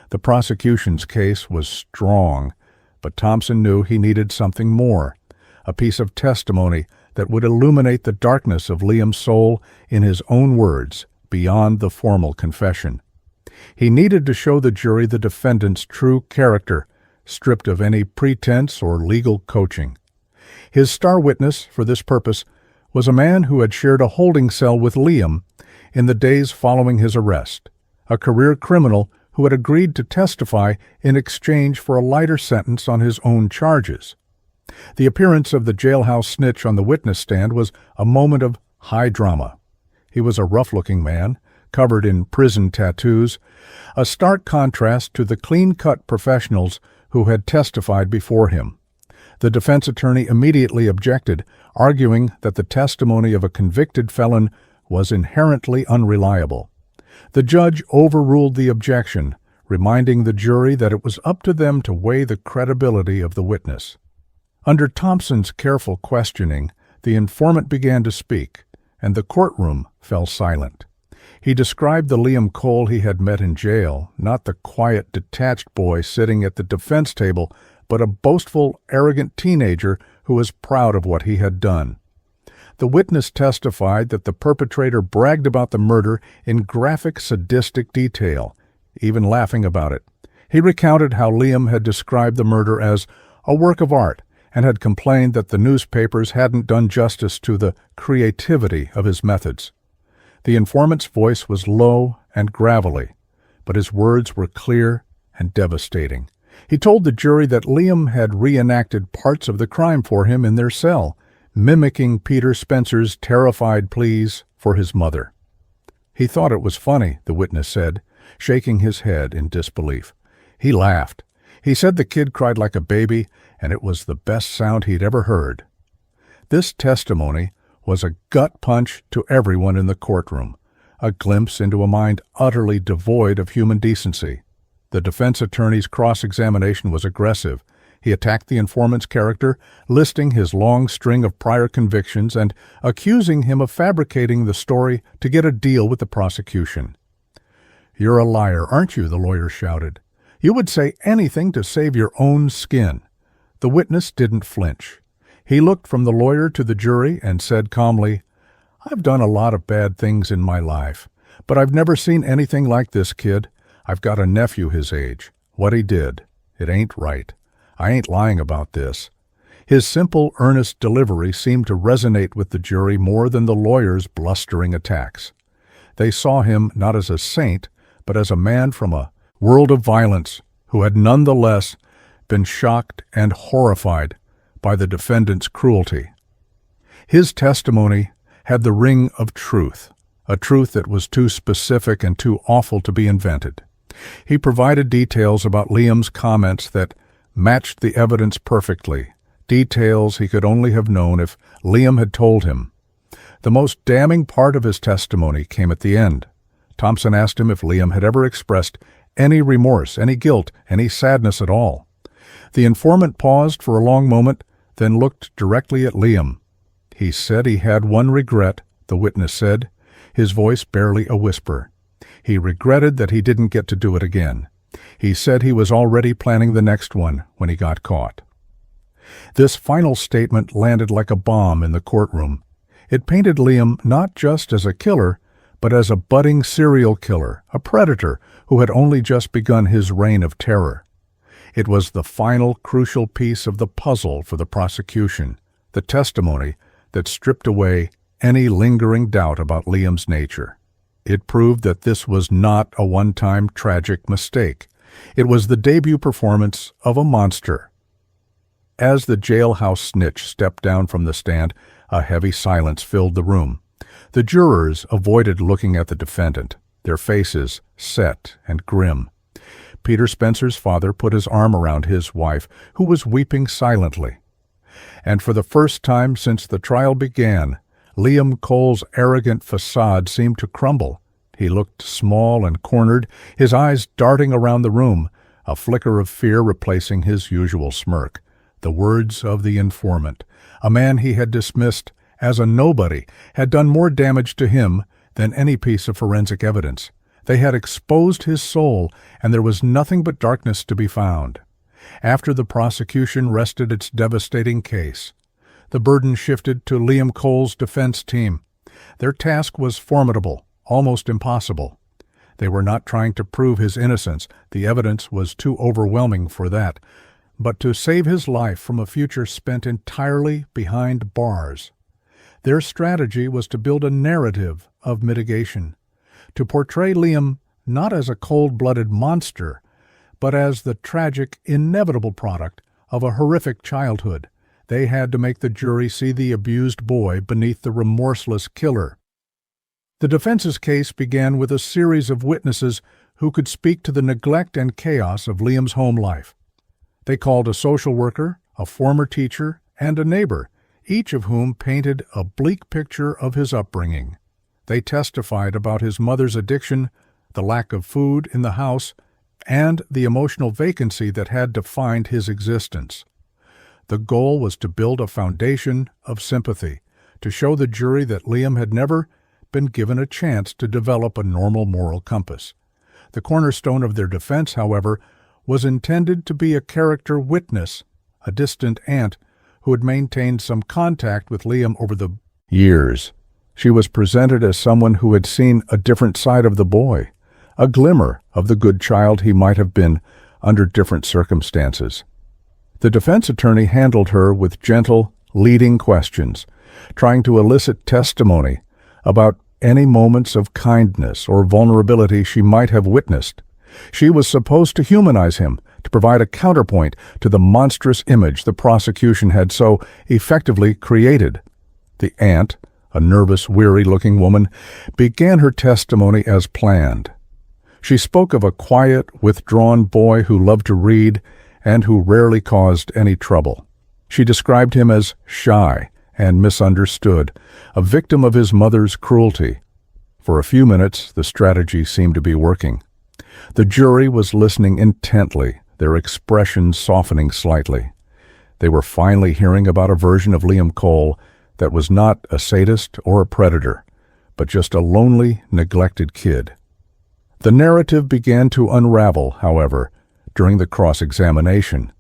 The prosecution's case was strong, but Thompson knew he needed something more, a piece of testimony that would illuminate the darkness of Liam's soul in his own words, beyond the formal confession. He needed to show the jury the defendant's true character, stripped of any pretense or legal coaching. His star witness for this purpose was a man who had shared a holding cell with Liam in the days following his arrest, a career criminal who had agreed to testify in exchange for a lighter sentence on his own charges. The appearance of the jailhouse snitch on the witness stand was a moment of high drama. He was a rough-looking man, covered in prison tattoos, a stark contrast to the clean-cut professionals who had testified before him. The defense attorney immediately objected, arguing that the testimony of a convicted felon was inherently unreliable. The judge overruled the objection, reminding the jury that it was up to them to weigh the credibility of the witness. Under Thompson's careful questioning, the informant began to speak, and the courtroom fell silent. He described the Liam Cole he had met in jail, not the quiet, detached boy sitting at the defense table, but a boastful, arrogant teenager who was proud of what he had done. The witness testified that the perpetrator bragged about the murder in graphic, sadistic detail, even laughing about it. He recounted how Liam had described the murder as a work of art and had complained that the newspapers hadn't done justice to the creativity of his methods. The informant's voice was low and gravelly, but his words were clear and devastating. He told the jury that Liam had reenacted parts of the crime for him in their cell, mimicking Peter Spencer's terrified pleas for his mother. He thought it was funny, the witness said, shaking his head in disbelief. He laughed. He said the kid cried like a baby, and it was the best sound he'd ever heard. This testimony was a gut punch to everyone in the courtroom, a glimpse into a mind utterly devoid of human decency. The defense attorney's cross-examination was aggressive. He attacked the informant's character, listing his long string of prior convictions and accusing him of fabricating the story to get a deal with the prosecution. "You're a liar, aren't you?" the lawyer shouted. "You would say anything to save your own skin." The witness didn't flinch. He looked from the lawyer to the jury and said calmly, "I've done a lot of bad things in my life, but I've never seen anything like this kid. I've got a nephew his age. What he did, it ain't right. I ain't lying about this." His simple, earnest delivery seemed to resonate with the jury more than the lawyer's blustering attacks. They saw him not as a saint, but as a man from a world of violence who had nonetheless been shocked and horrified by the defendant's cruelty. His testimony had the ring of truth, a truth that was too specific and too awful to be invented. He provided details about Liam's comments that matched the evidence perfectly, details he could only have known if Liam had told him. The most damning part of his testimony came at the end. Thompson asked him if Liam had ever expressed any remorse, any guilt, any sadness at all. The informant paused for a long moment, then looked directly at Liam. He said he had one regret, the witness said, his voice barely a whisper. He regretted that he didn't get to do it again. He said he was already planning the next one when he got caught. This final statement landed like a bomb in the courtroom. It painted Liam not just as a killer, but as a budding serial killer, a predator who had only just begun his reign of terror. It was the final crucial piece of the puzzle for the prosecution, the testimony that stripped away any lingering doubt about Liam's nature. It proved that this was not a one-time tragic mistake. It was the debut performance of a monster. As the jailhouse snitch stepped down from the stand, a heavy silence filled the room. The jurors avoided looking at the defendant, their faces set and grim. Peter Spencer's father put his arm around his wife, who was weeping silently. And for the first time since the trial began, Liam Cole's arrogant facade seemed to crumble. He looked small and cornered, his eyes darting around the room, a flicker of fear replacing his usual smirk. The words of the informant, a man he had dismissed as a nobody, had done more damage to him than any piece of forensic evidence. They had exposed his soul, and there was nothing but darkness to be found. After the prosecution rested its devastating case, the burden shifted to Liam Cole's defense team. Their task was formidable, almost impossible. They were not trying to prove his innocence, the evidence was too overwhelming for that, but to save his life from a future spent entirely behind bars. Their strategy was to build a narrative of mitigation, to portray Liam not as a cold-blooded monster, but as the tragic, inevitable product of a horrific childhood. They had to make the jury see the abused boy beneath the remorseless killer. The defense's case began with a series of witnesses who could speak to the neglect and chaos of Liam's home life. They called a social worker, a former teacher, and a neighbor, each of whom painted a bleak picture of his upbringing. They testified about his mother's addiction, the lack of food in the house, and the emotional vacancy that had defined his existence. The goal was to build a foundation of sympathy, to show the jury that Liam had never been given a chance to develop a normal moral compass. The cornerstone of their defense, however, was intended to be a character witness, a distant aunt who had maintained some contact with Liam over the years. She was presented as someone who had seen a different side of the boy, a glimmer of the good child he might have been under different circumstances. The defense attorney handled her with gentle, leading questions, trying to elicit testimony about any moments of kindness or vulnerability she might have witnessed. She was supposed to humanize him, to provide a counterpoint to the monstrous image the prosecution had so effectively created. The aunt, a nervous, weary-looking woman, began her testimony as planned. She spoke of a quiet, withdrawn boy who loved to read and who rarely caused any trouble. She described him as shy and misunderstood, a victim of his mother's cruelty. For a few minutes, the strategy seemed to be working. The jury was listening intently, their expressions softening slightly. They were finally hearing about a version of Liam Cole that was not a sadist or a predator, but just a lonely, neglected kid. The narrative began to unravel, however, during the cross-examination.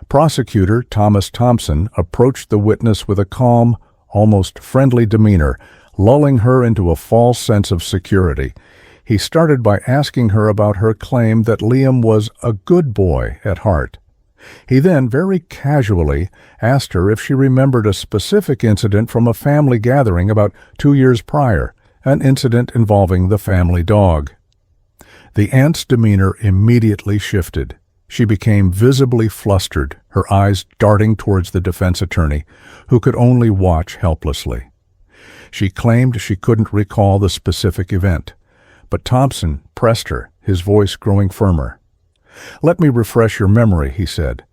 Prosecutor Thomas Thompson approached the witness with a calm, almost friendly demeanor, lulling her into a false sense of security. He started by asking her about her claim that Liam was a good boy at heart. He then, very casually, asked her if she remembered a specific incident from a family gathering about 2 years prior, an incident involving the family dog. The aunt's demeanor immediately shifted. She became visibly flustered, her eyes darting towards the defense attorney, who could only watch helplessly. She claimed she couldn't recall the specific event, but Thompson pressed her, his voice growing firmer. "Let me refresh your memory," he said.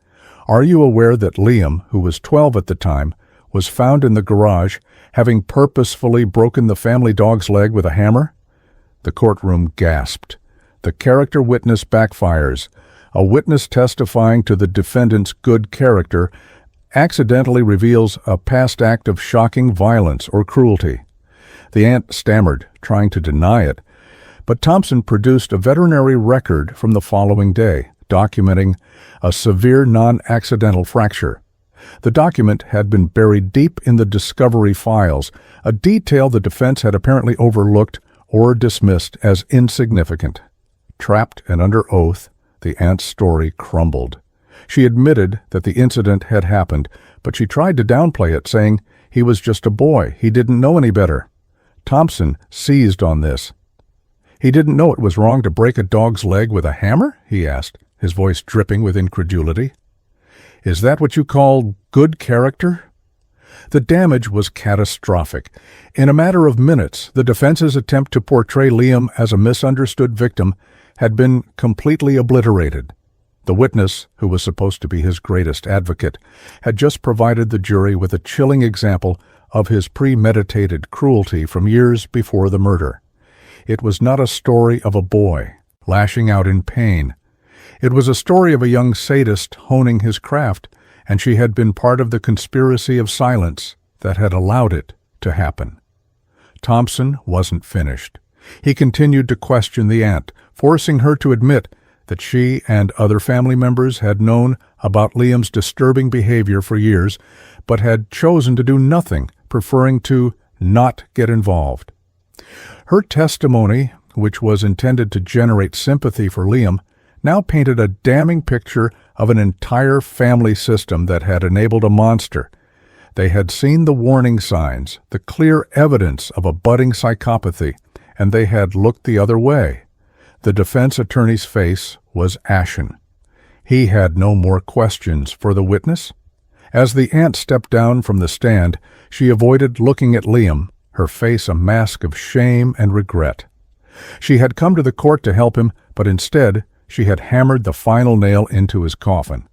"Are you aware that Liam, who was 12 at the time, was found in the garage, having purposefully broken the family dog's leg with a hammer?" The courtroom gasped. The character witness backfires. A witness testifying to the defendant's good character accidentally reveals a past act of shocking violence or cruelty. The aunt stammered, trying to deny it, but Thompson produced a veterinary record from the following day, documenting a severe non-accidental fracture. The document had been buried deep in the discovery files, a detail the defense had apparently overlooked or dismissed as insignificant. Trapped and under oath, the aunt's story crumbled. She admitted that the incident had happened, but she tried to downplay it, saying he was just a boy, he didn't know any better. Thompson seized on this. "He didn't know it was wrong to break a dog's leg with a hammer?" he asked, his voice dripping with incredulity. "Is that what you call good character?" The damage was catastrophic. In a matter of minutes, the defense's attempt to portray Liam as a misunderstood victim had been completely obliterated. The witness, who was supposed to be his greatest advocate, had just provided the jury with a chilling example of his premeditated cruelty from years before the murder. It was not a story of a boy lashing out in pain. It was a story of a young sadist honing his craft, and she had been part of the conspiracy of silence that had allowed it to happen. Thompson wasn't finished. He continued to question the aunt, forcing her to admit that she and other family members had known about Liam's disturbing behavior for years, but had chosen to do nothing, preferring to not get involved. Her testimony, which was intended to generate sympathy for Liam, now painted a damning picture of an entire family system that had enabled a monster. They had seen the warning signs, the clear evidence of a budding psychopathy, and they had looked the other way. The defense attorney's face was ashen. He had no more questions for the witness. As the aunt stepped down from the stand, she avoided looking at Liam, her face a mask of shame and regret. She had come to the court to help him, but instead she had hammered the final nail into his coffin.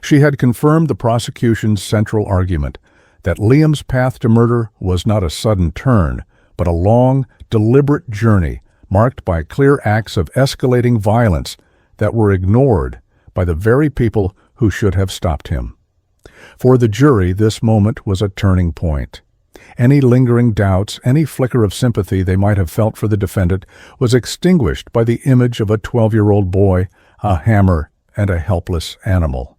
She had confirmed the prosecution's central argument, that Liam's path to murder was not a sudden turn, but a long, deliberate journey marked by clear acts of escalating violence that were ignored by the very people who should have stopped him. For the jury, this moment was a turning point. Any lingering doubts, any flicker of sympathy they might have felt for the defendant was extinguished by the image of a 12-year-old boy, a hammer, and a helpless animal.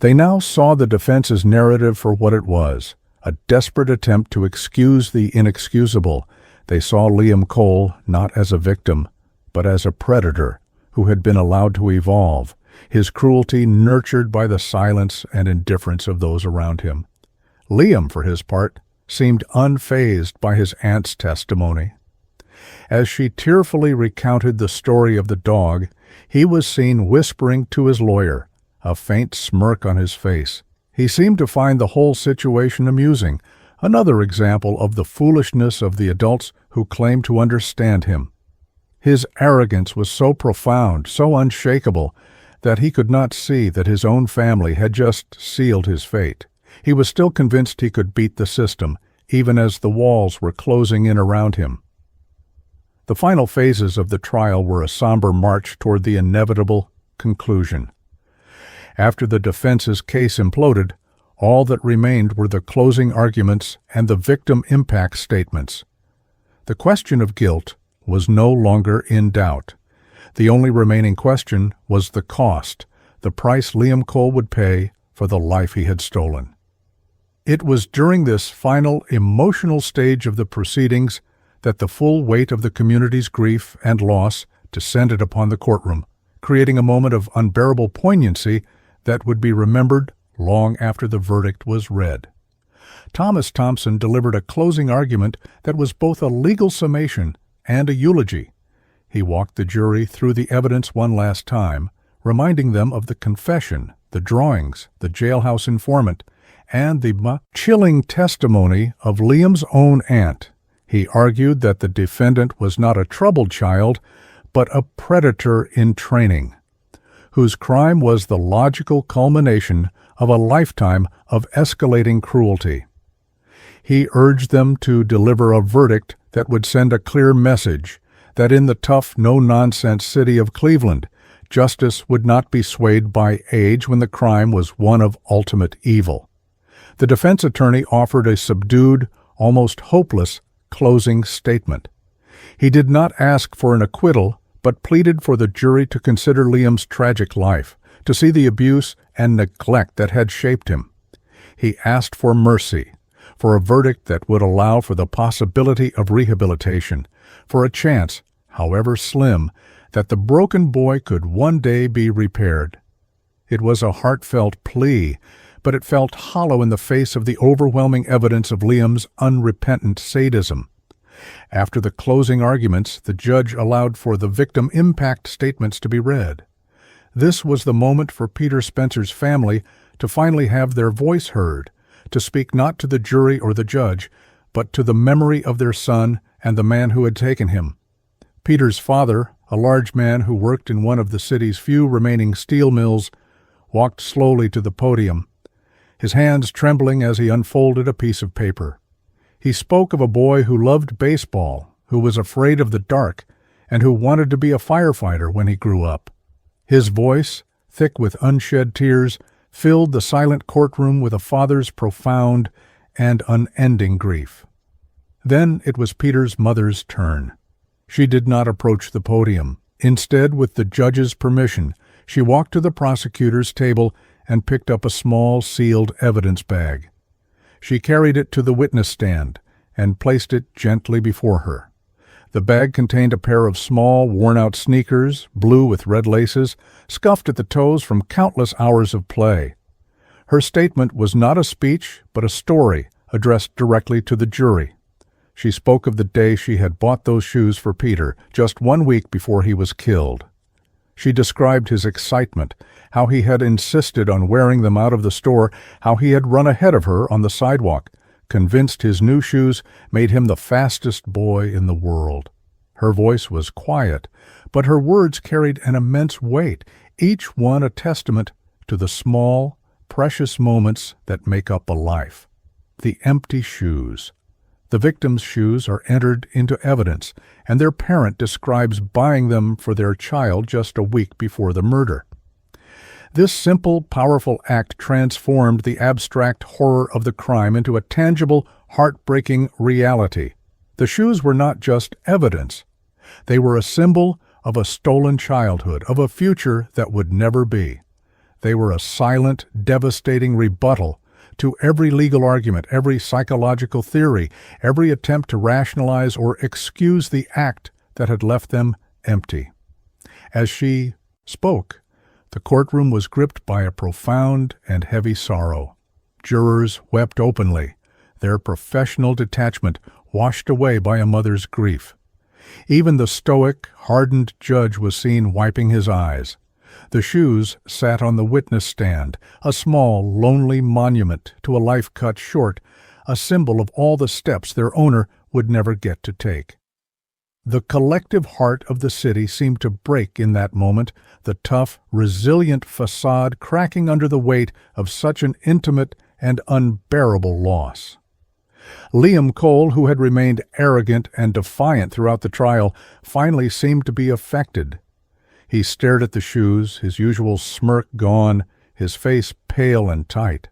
They now saw the defense's narrative for what it was, a desperate attempt to excuse the inexcusable. They saw Liam Cole not as a victim, but as a predator who had been allowed to evolve, his cruelty nurtured by the silence and indifference of those around him. Liam, for his part, seemed unfazed by his aunt's testimony. As she tearfully recounted the story of the dog, he was seen whispering to his lawyer, a faint smirk on his face. He seemed to find the whole situation amusing, another example of the foolishness of the adults who claimed to understand him. His arrogance was so profound, so unshakable, that he could not see that his own family had just sealed his fate. He was still convinced he could beat the system, even as the walls were closing in around him. The final phases of the trial were a somber march toward the inevitable conclusion. After the defense's case imploded, all that remained were the closing arguments and the victim impact statements. The question of guilt was no longer in doubt. The only remaining question was the cost, the price Liam Cole would pay for the life he had stolen. It was during this final emotional stage of the proceedings that the full weight of the community's grief and loss descended upon the courtroom, creating a moment of unbearable poignancy that would be remembered long after the verdict was read. Thomas Thompson delivered a closing argument that was both a legal summation and a eulogy. He walked the jury through the evidence one last time, reminding them of the confession, the drawings, the jailhouse informant, and the chilling testimony of Liam's own aunt. He argued that the defendant was not a troubled child, but a predator in training, whose crime was the logical culmination of a lifetime of escalating cruelty. He urged them to deliver a verdict that would send a clear message that in the tough, no-nonsense city of Cleveland, justice would not be swayed by age when the crime was one of ultimate evil. The defense attorney offered a subdued, almost hopeless, closing statement. He did not ask for an acquittal, but pleaded for the jury to consider Liam's tragic life, to see the abuse and neglect that had shaped him. He asked for mercy, for a verdict that would allow for the possibility of rehabilitation, for a chance, however slim, that the broken boy could one day be repaired. It was a heartfelt plea, but it felt hollow in the face of the overwhelming evidence of Liam's unrepentant sadism. After the closing arguments, the judge allowed for the victim impact statements to be read. This was the moment for Peter Spencer's family to finally have their voice heard, to speak not to the jury or the judge, but to the memory of their son and the man who had taken him. Peter's father, a large man who worked in one of the city's few remaining steel mills, walked slowly to the podium, his hands trembling as he unfolded a piece of paper. He spoke of a boy who loved baseball, who was afraid of the dark, and who wanted to be a firefighter when he grew up. His voice, thick with unshed tears, filled the silent courtroom with a father's profound and unending grief. Then it was Peter's mother's turn. She did not approach the podium. Instead, with the judge's permission, she walked to the prosecutor's table and picked up a small, sealed evidence bag. She carried it to the witness stand and placed it gently before her. The bag contained a pair of small, worn-out sneakers, blue with red laces, scuffed at the toes from countless hours of play. Her statement was not a speech, but a story addressed directly to the jury. She spoke of the day she had bought those shoes for Peter, just 1 week before he was killed. She described his excitement, how he had insisted on wearing them out of the store, how he had run ahead of her on the sidewalk, convinced his new shoes made him the fastest boy in the world. Her voice was quiet, but her words carried an immense weight, each one a testament to the small, precious moments that make up a life. The empty shoes. The victim's shoes are entered into evidence, and their parent describes buying them for their child just a week before the murder. This simple, powerful act transformed the abstract horror of the crime into a tangible, heartbreaking reality. The shoes were not just evidence. They were a symbol of a stolen childhood, of a future that would never be. They were a silent, devastating rebuttal to every legal argument, every psychological theory, every attempt to rationalize or excuse the act that had left them empty. As she spoke, the courtroom was gripped by a profound and heavy sorrow. Jurors wept openly, their professional detachment washed away by a mother's grief. Even the stoic, hardened judge was seen wiping his eyes. The shoes sat on the witness stand, a small, lonely monument to a life cut short, a symbol of all the steps their owner would never get to take. The collective heart of the city seemed to break in that moment, the tough, resilient facade cracking under the weight of such an intimate and unbearable loss. Liam Cole, who had remained arrogant and defiant throughout the trial, finally seemed to be affected. He stared at the shoes, his usual smirk gone, his face pale and tight.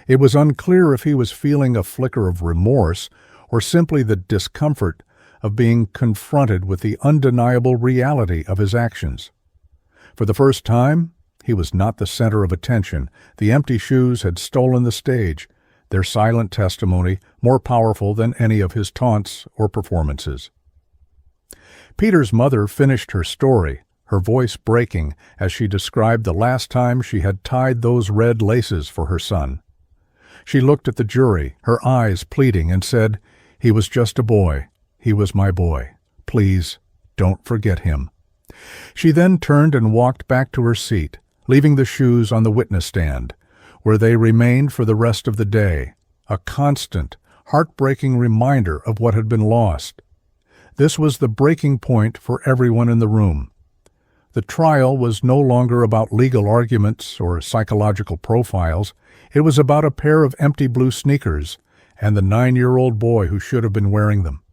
It was unclear if he was feeling a flicker of remorse or simply the discomfort of being confronted with the undeniable reality of his actions. For the first time, he was not the center of attention. The empty shoes had stolen the stage, their silent testimony more powerful than any of his taunts or performances. Peter's mother finished her story, her voice breaking as she described the last time she had tied those red laces for her son. She looked at the jury, her eyes pleading, and said, "He was just a boy. He was my boy. Please, don't forget him." She then turned and walked back to her seat, leaving the shoes on the witness stand, where they remained for the rest of the day, a constant, heartbreaking reminder of what had been lost. This was the breaking point for everyone in the room. The trial was no longer about legal arguments or psychological profiles. It was about a pair of empty blue sneakers and the 9-year-old boy who should have been wearing them.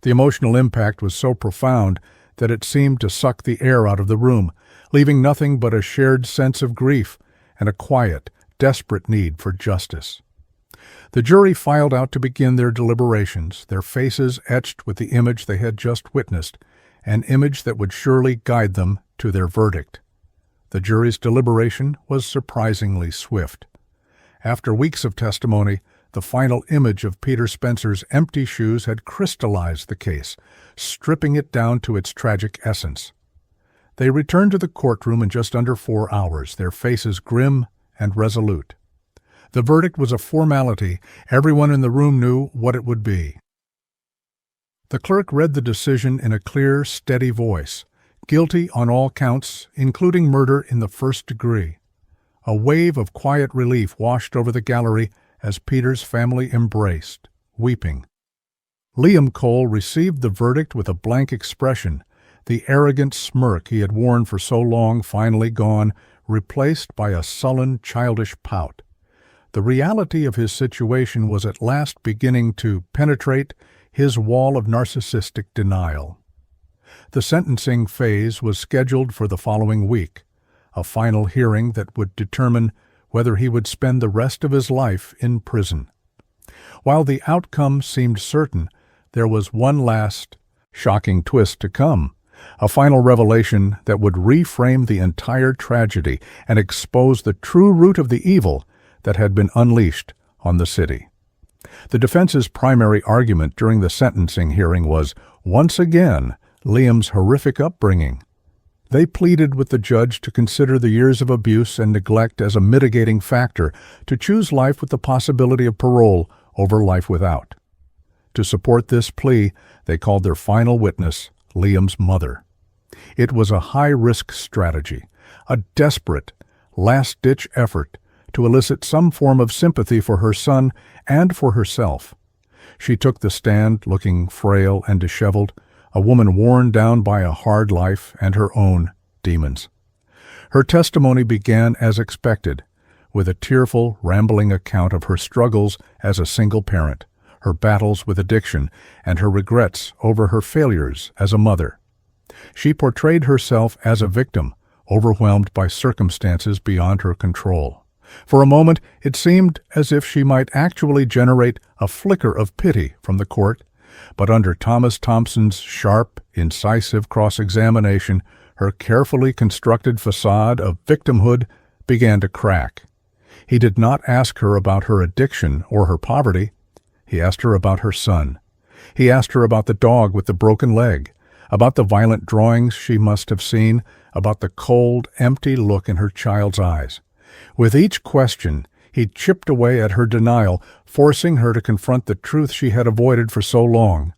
The emotional impact was so profound that it seemed to suck the air out of the room, leaving nothing but a shared sense of grief and a quiet, desperate need for justice. The jury filed out to begin their deliberations, their faces etched with the image they had just witnessed, an image that would surely guide them to their verdict. The jury's deliberation was surprisingly swift. After weeks of testimony, the final image of Peter Spencer's empty shoes had crystallized the case, stripping it down to its tragic essence. They returned to the courtroom in just under 4 hours, their faces grim and resolute. The verdict was a formality. Everyone in the room knew what it would be. The clerk read the decision in a clear, steady voice. Guilty on all counts, including murder in the first degree. A wave of quiet relief washed over the gallery as Peter's family embraced, weeping. Liam Cole received the verdict with a blank expression, the arrogant smirk he had worn for so long finally gone, replaced by a sullen, childish pout. The reality of his situation was at last beginning to penetrate his wall of narcissistic denial. The sentencing phase was scheduled for the following week, a final hearing that would determine whether he would spend the rest of his life in prison. While the outcome seemed certain, there was one last, shocking twist to come, a final revelation that would reframe the entire tragedy and expose the true root of the evil that had been unleashed on the city. The defense's primary argument during the sentencing hearing was, once again, Liam's horrific upbringing. They pleaded with the judge to consider the years of abuse and neglect as a mitigating factor, to choose life with the possibility of parole over life without. To support this plea, they called their final witness Liam's mother. It was a high-risk strategy, a desperate, last-ditch effort to elicit some form of sympathy for her son and for herself. She took the stand looking frail and disheveled, a woman worn down by a hard life and her own demons. Her testimony began as expected, with a tearful, rambling account of her struggles as a single parent, her battles with addiction, and her regrets over her failures as a mother. She portrayed herself as a victim, overwhelmed by circumstances beyond her control. For a moment, it seemed as if she might actually generate a flicker of pity from the court, but under Thomas Thompson's sharp, incisive cross-examination, her carefully constructed facade of victimhood began to crack. He did not ask her about her addiction or her poverty. He asked her about her son. He asked her about the dog with the broken leg, about the violent drawings she must have seen, about the cold, empty look in her child's eyes. With each question, he chipped away at her denial, forcing her to confront the truth she had avoided for so long.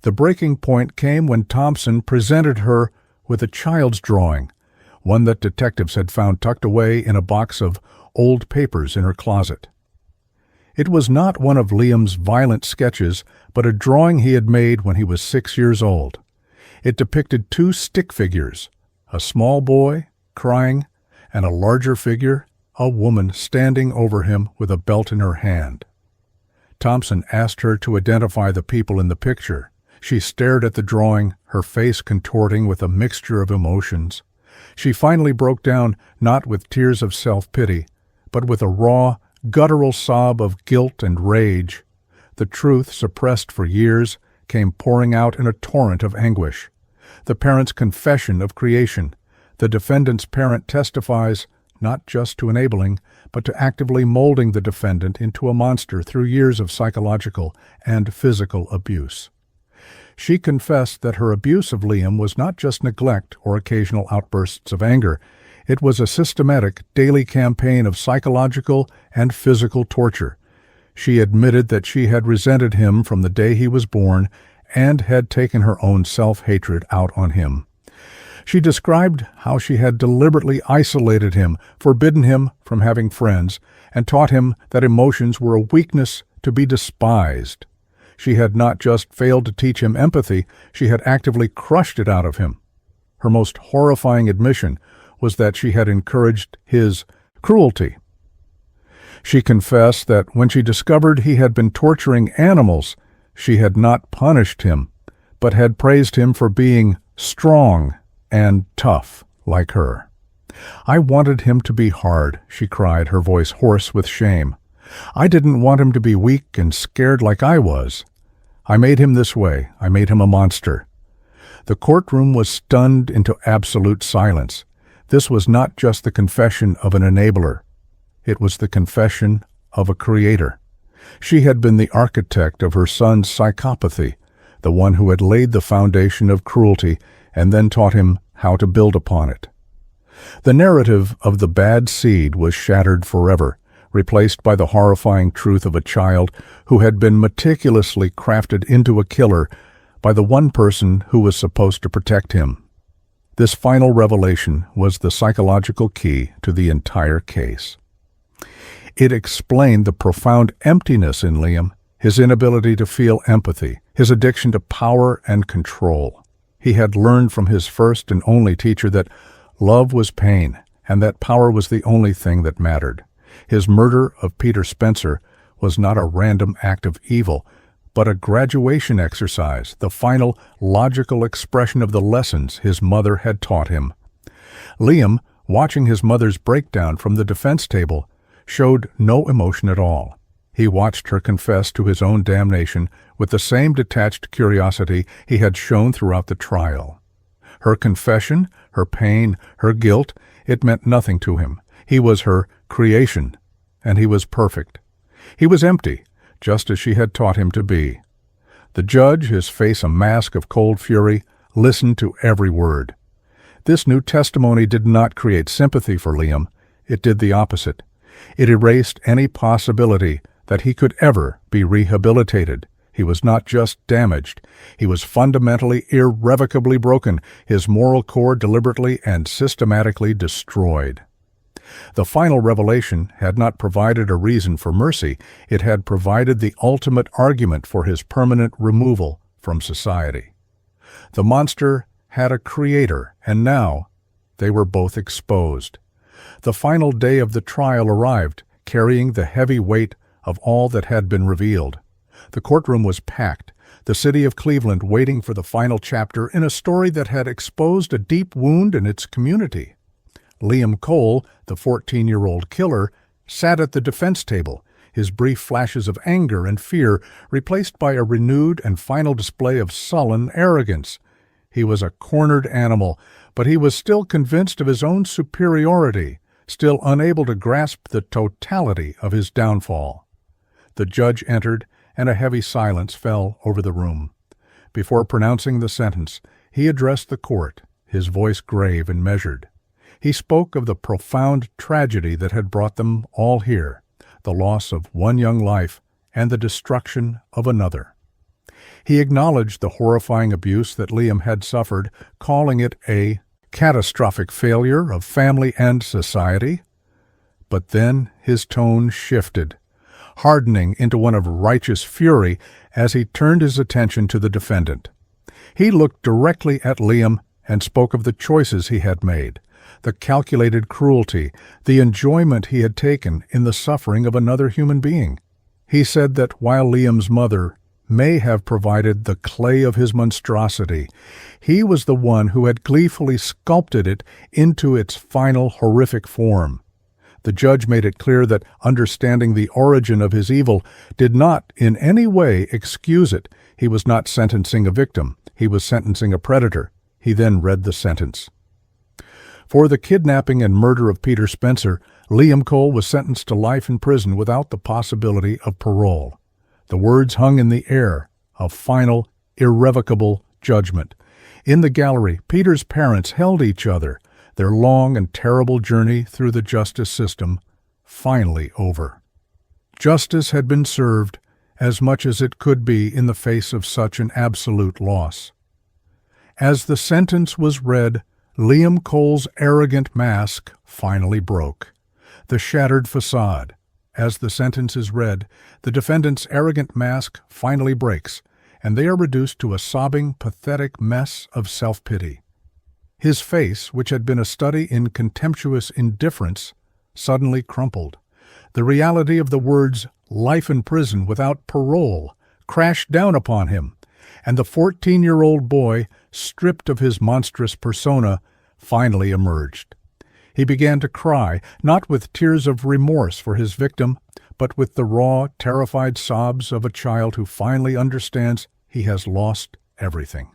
The breaking point came when Thompson presented her with a child's drawing, one that detectives had found tucked away in a box of old papers in her closet. It was not one of Liam's violent sketches, but a drawing he had made when he was 6 years old. It depicted 2 stick figures, a small boy, crying, and a larger figure, a woman standing over him with a belt in her hand. Thompson asked her to identify the people in the picture. She stared at the drawing, her face contorting with a mixture of emotions. She finally broke down, not with tears of self-pity, but with a raw, guttural sob of guilt and rage. The truth, suppressed for years, came pouring out in a torrent of anguish. The parent's confession of creation. The defendant's parent testifies not just to enabling, but to actively molding the defendant into a monster through years of psychological and physical abuse. She confessed that her abuse of Liam was not just neglect or occasional outbursts of anger. It was a systematic, daily campaign of psychological and physical torture. She admitted that she had resented him from the day he was born and had taken her own self-hatred out on him. She described how she had deliberately isolated him, forbidden him from having friends, and taught him that emotions were a weakness to be despised. She had not just failed to teach him empathy, she had actively crushed it out of him. Her most horrifying admission was that she had encouraged his cruelty. She confessed that when she discovered he had been torturing animals, she had not punished him, but had praised him for being strong and tough like her. "I wanted him to be hard," she cried, her voice hoarse with shame. "I didn't want him to be weak and scared like I was. I made him this way. I made him a monster." The courtroom was stunned into absolute silence. This was not just the confession of an enabler. It was the confession of a creator. She had been the architect of her son's psychopathy, the one who had laid the foundation of cruelty and then taught him how to build upon it. The narrative of the bad seed was shattered forever, replaced by the horrifying truth of a child who had been meticulously crafted into a killer by the one person who was supposed to protect him. This final revelation was the psychological key to the entire case. It explained the profound emptiness in Liam, his inability to feel empathy, his addiction to power and control. He had learned from his first and only teacher that love was pain, and that power was the only thing that mattered. His murder of Peter Spencer was not a random act of evil, but a graduation exercise, the final logical expression of the lessons his mother had taught him. Liam, watching his mother's breakdown from the defense table, showed no emotion at all. He watched her confess to his own damnation with the same detached curiosity he had shown throughout the trial. Her confession, her pain, her guilt, it meant nothing to him. He was her creation, and he was perfect. He was empty, just as she had taught him to be. The judge, his face a mask of cold fury, listened to every word. This new testimony did not create sympathy for Liam. It did the opposite. It erased any possibility that he could ever be rehabilitated. He was not just damaged. He was fundamentally, irrevocably broken, his moral core deliberately and systematically destroyed. The final revelation had not provided a reason for mercy. It had provided the ultimate argument for his permanent removal from society. The monster had a creator, and now they were both exposed. The final day of the trial arrived, carrying the heavy weight of all that had been revealed. The courtroom was packed, the city of Cleveland waiting for the final chapter in a story that had exposed a deep wound in its community. Liam Cole, the 14-year-old killer, sat at the defense table, his brief flashes of anger and fear replaced by a renewed and final display of sullen arrogance. He was a cornered animal, but he was still convinced of his own superiority, still unable to grasp the totality of his downfall. The judge entered, and a heavy silence fell over the room. Before pronouncing the sentence, he addressed the court, his voice grave and measured. He spoke of the profound tragedy that had brought them all here, the loss of one young life and the destruction of another. He acknowledged the horrifying abuse that Liam had suffered, calling it a catastrophic failure of family and society. But then his tone shifted, hardening into one of righteous fury as he turned his attention to the defendant. He looked directly at Liam and spoke of the choices he had made, the calculated cruelty, the enjoyment he had taken in the suffering of another human being. He said that while Liam's mother may have provided the clay of his monstrosity, he was the one who had gleefully sculpted it into its final horrific form. The judge made it clear that understanding the origin of his evil did not in any way excuse it. He was not sentencing a victim. He was sentencing a predator. He then read the sentence. For the kidnapping and murder of Peter Spencer, Liam Cole was sentenced to life in prison without the possibility of parole. The words hung in the air, a final, irrevocable judgment. In the gallery, Peter's parents held each other, their long and terrible journey through the justice system finally over. Justice had been served as much as it could be in the face of such an absolute loss. As the sentence was read, Liam Cole's arrogant mask finally broke. The shattered facade, As the sentence is read, the defendant's arrogant mask finally breaks, and they are reduced to a sobbing, pathetic mess of self-pity. His face, which had been a study in contemptuous indifference, suddenly crumpled. The reality of the words "life in prison without parole" crashed down upon him, and the 14-year-old boy, stripped of his monstrous persona, finally emerged. He began to cry, not with tears of remorse for his victim, but with the raw, terrified sobs of a child who finally understands he has lost everything.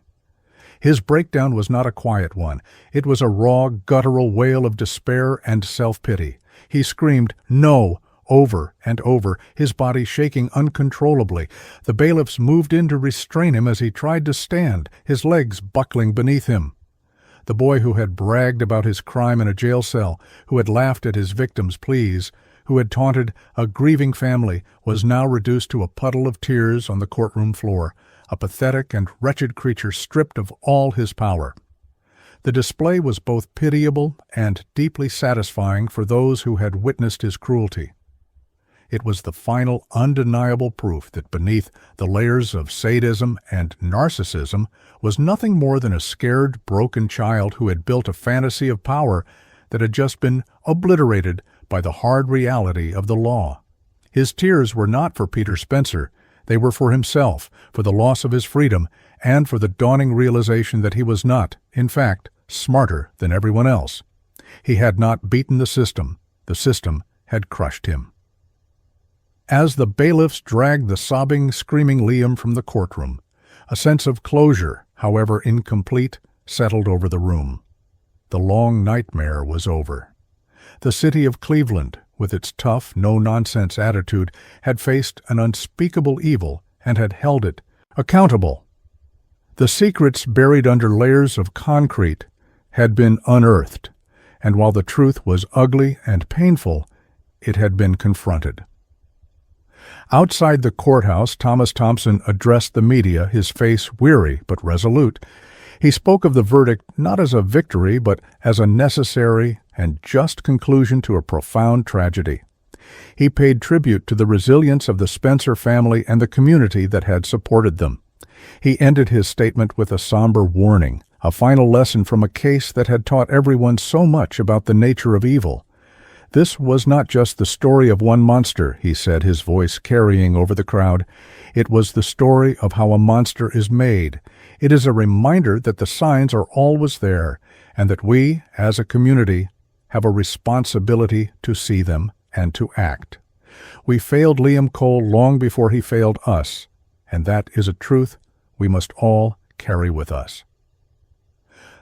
His breakdown was not a quiet one. It was a raw, guttural wail of despair and self-pity. He screamed, "No!" over and over, his body shaking uncontrollably. The bailiffs moved in to restrain him as he tried to stand, his legs buckling beneath him. The boy who had bragged about his crime in a jail cell, who had laughed at his victim's pleas, who had taunted a grieving family, was now reduced to a puddle of tears on the courtroom floor, a pathetic and wretched creature stripped of all his power. The display was both pitiable and deeply satisfying for those who had witnessed his cruelty. It was the final, undeniable proof that beneath the layers of sadism and narcissism was nothing more than a scared, broken child who had built a fantasy of power that had just been obliterated by the hard reality of the law. His tears were not for Peter Spencer. They were for himself, for the loss of his freedom, and for the dawning realization that he was not, in fact, smarter than everyone else. He had not beaten the system had crushed him. As the bailiffs dragged the sobbing, screaming Liam from the courtroom, a sense of closure, however incomplete, settled over the room. The long nightmare was over. The city of Cleveland, with its tough, no-nonsense attitude, had faced an unspeakable evil and had held it accountable. The secrets buried under layers of concrete had been unearthed, and while the truth was ugly and painful, it had been confronted. Outside the courthouse, Thomas Thompson addressed the media, his face weary but resolute. He spoke of the verdict not as a victory, but as a necessary and just conclusion to a profound tragedy. He paid tribute to the resilience of the Spencer family and the community that had supported them. He ended his statement with a somber warning, a final lesson from a case that had taught everyone so much about the nature of evil. This was not just the story of one monster, he said, his voice carrying over the crowd. It was the story of how a monster is made. It is a reminder that the signs are always there, and that we, as a community, have a responsibility to see them and to act. We failed Liam Cole long before he failed us, and that is a truth we must all carry with us.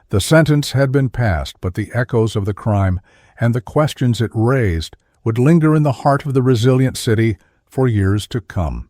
The sentence had been passed, but the echoes of the crime and the questions it raised would linger in the heart of the resilient city for years to come.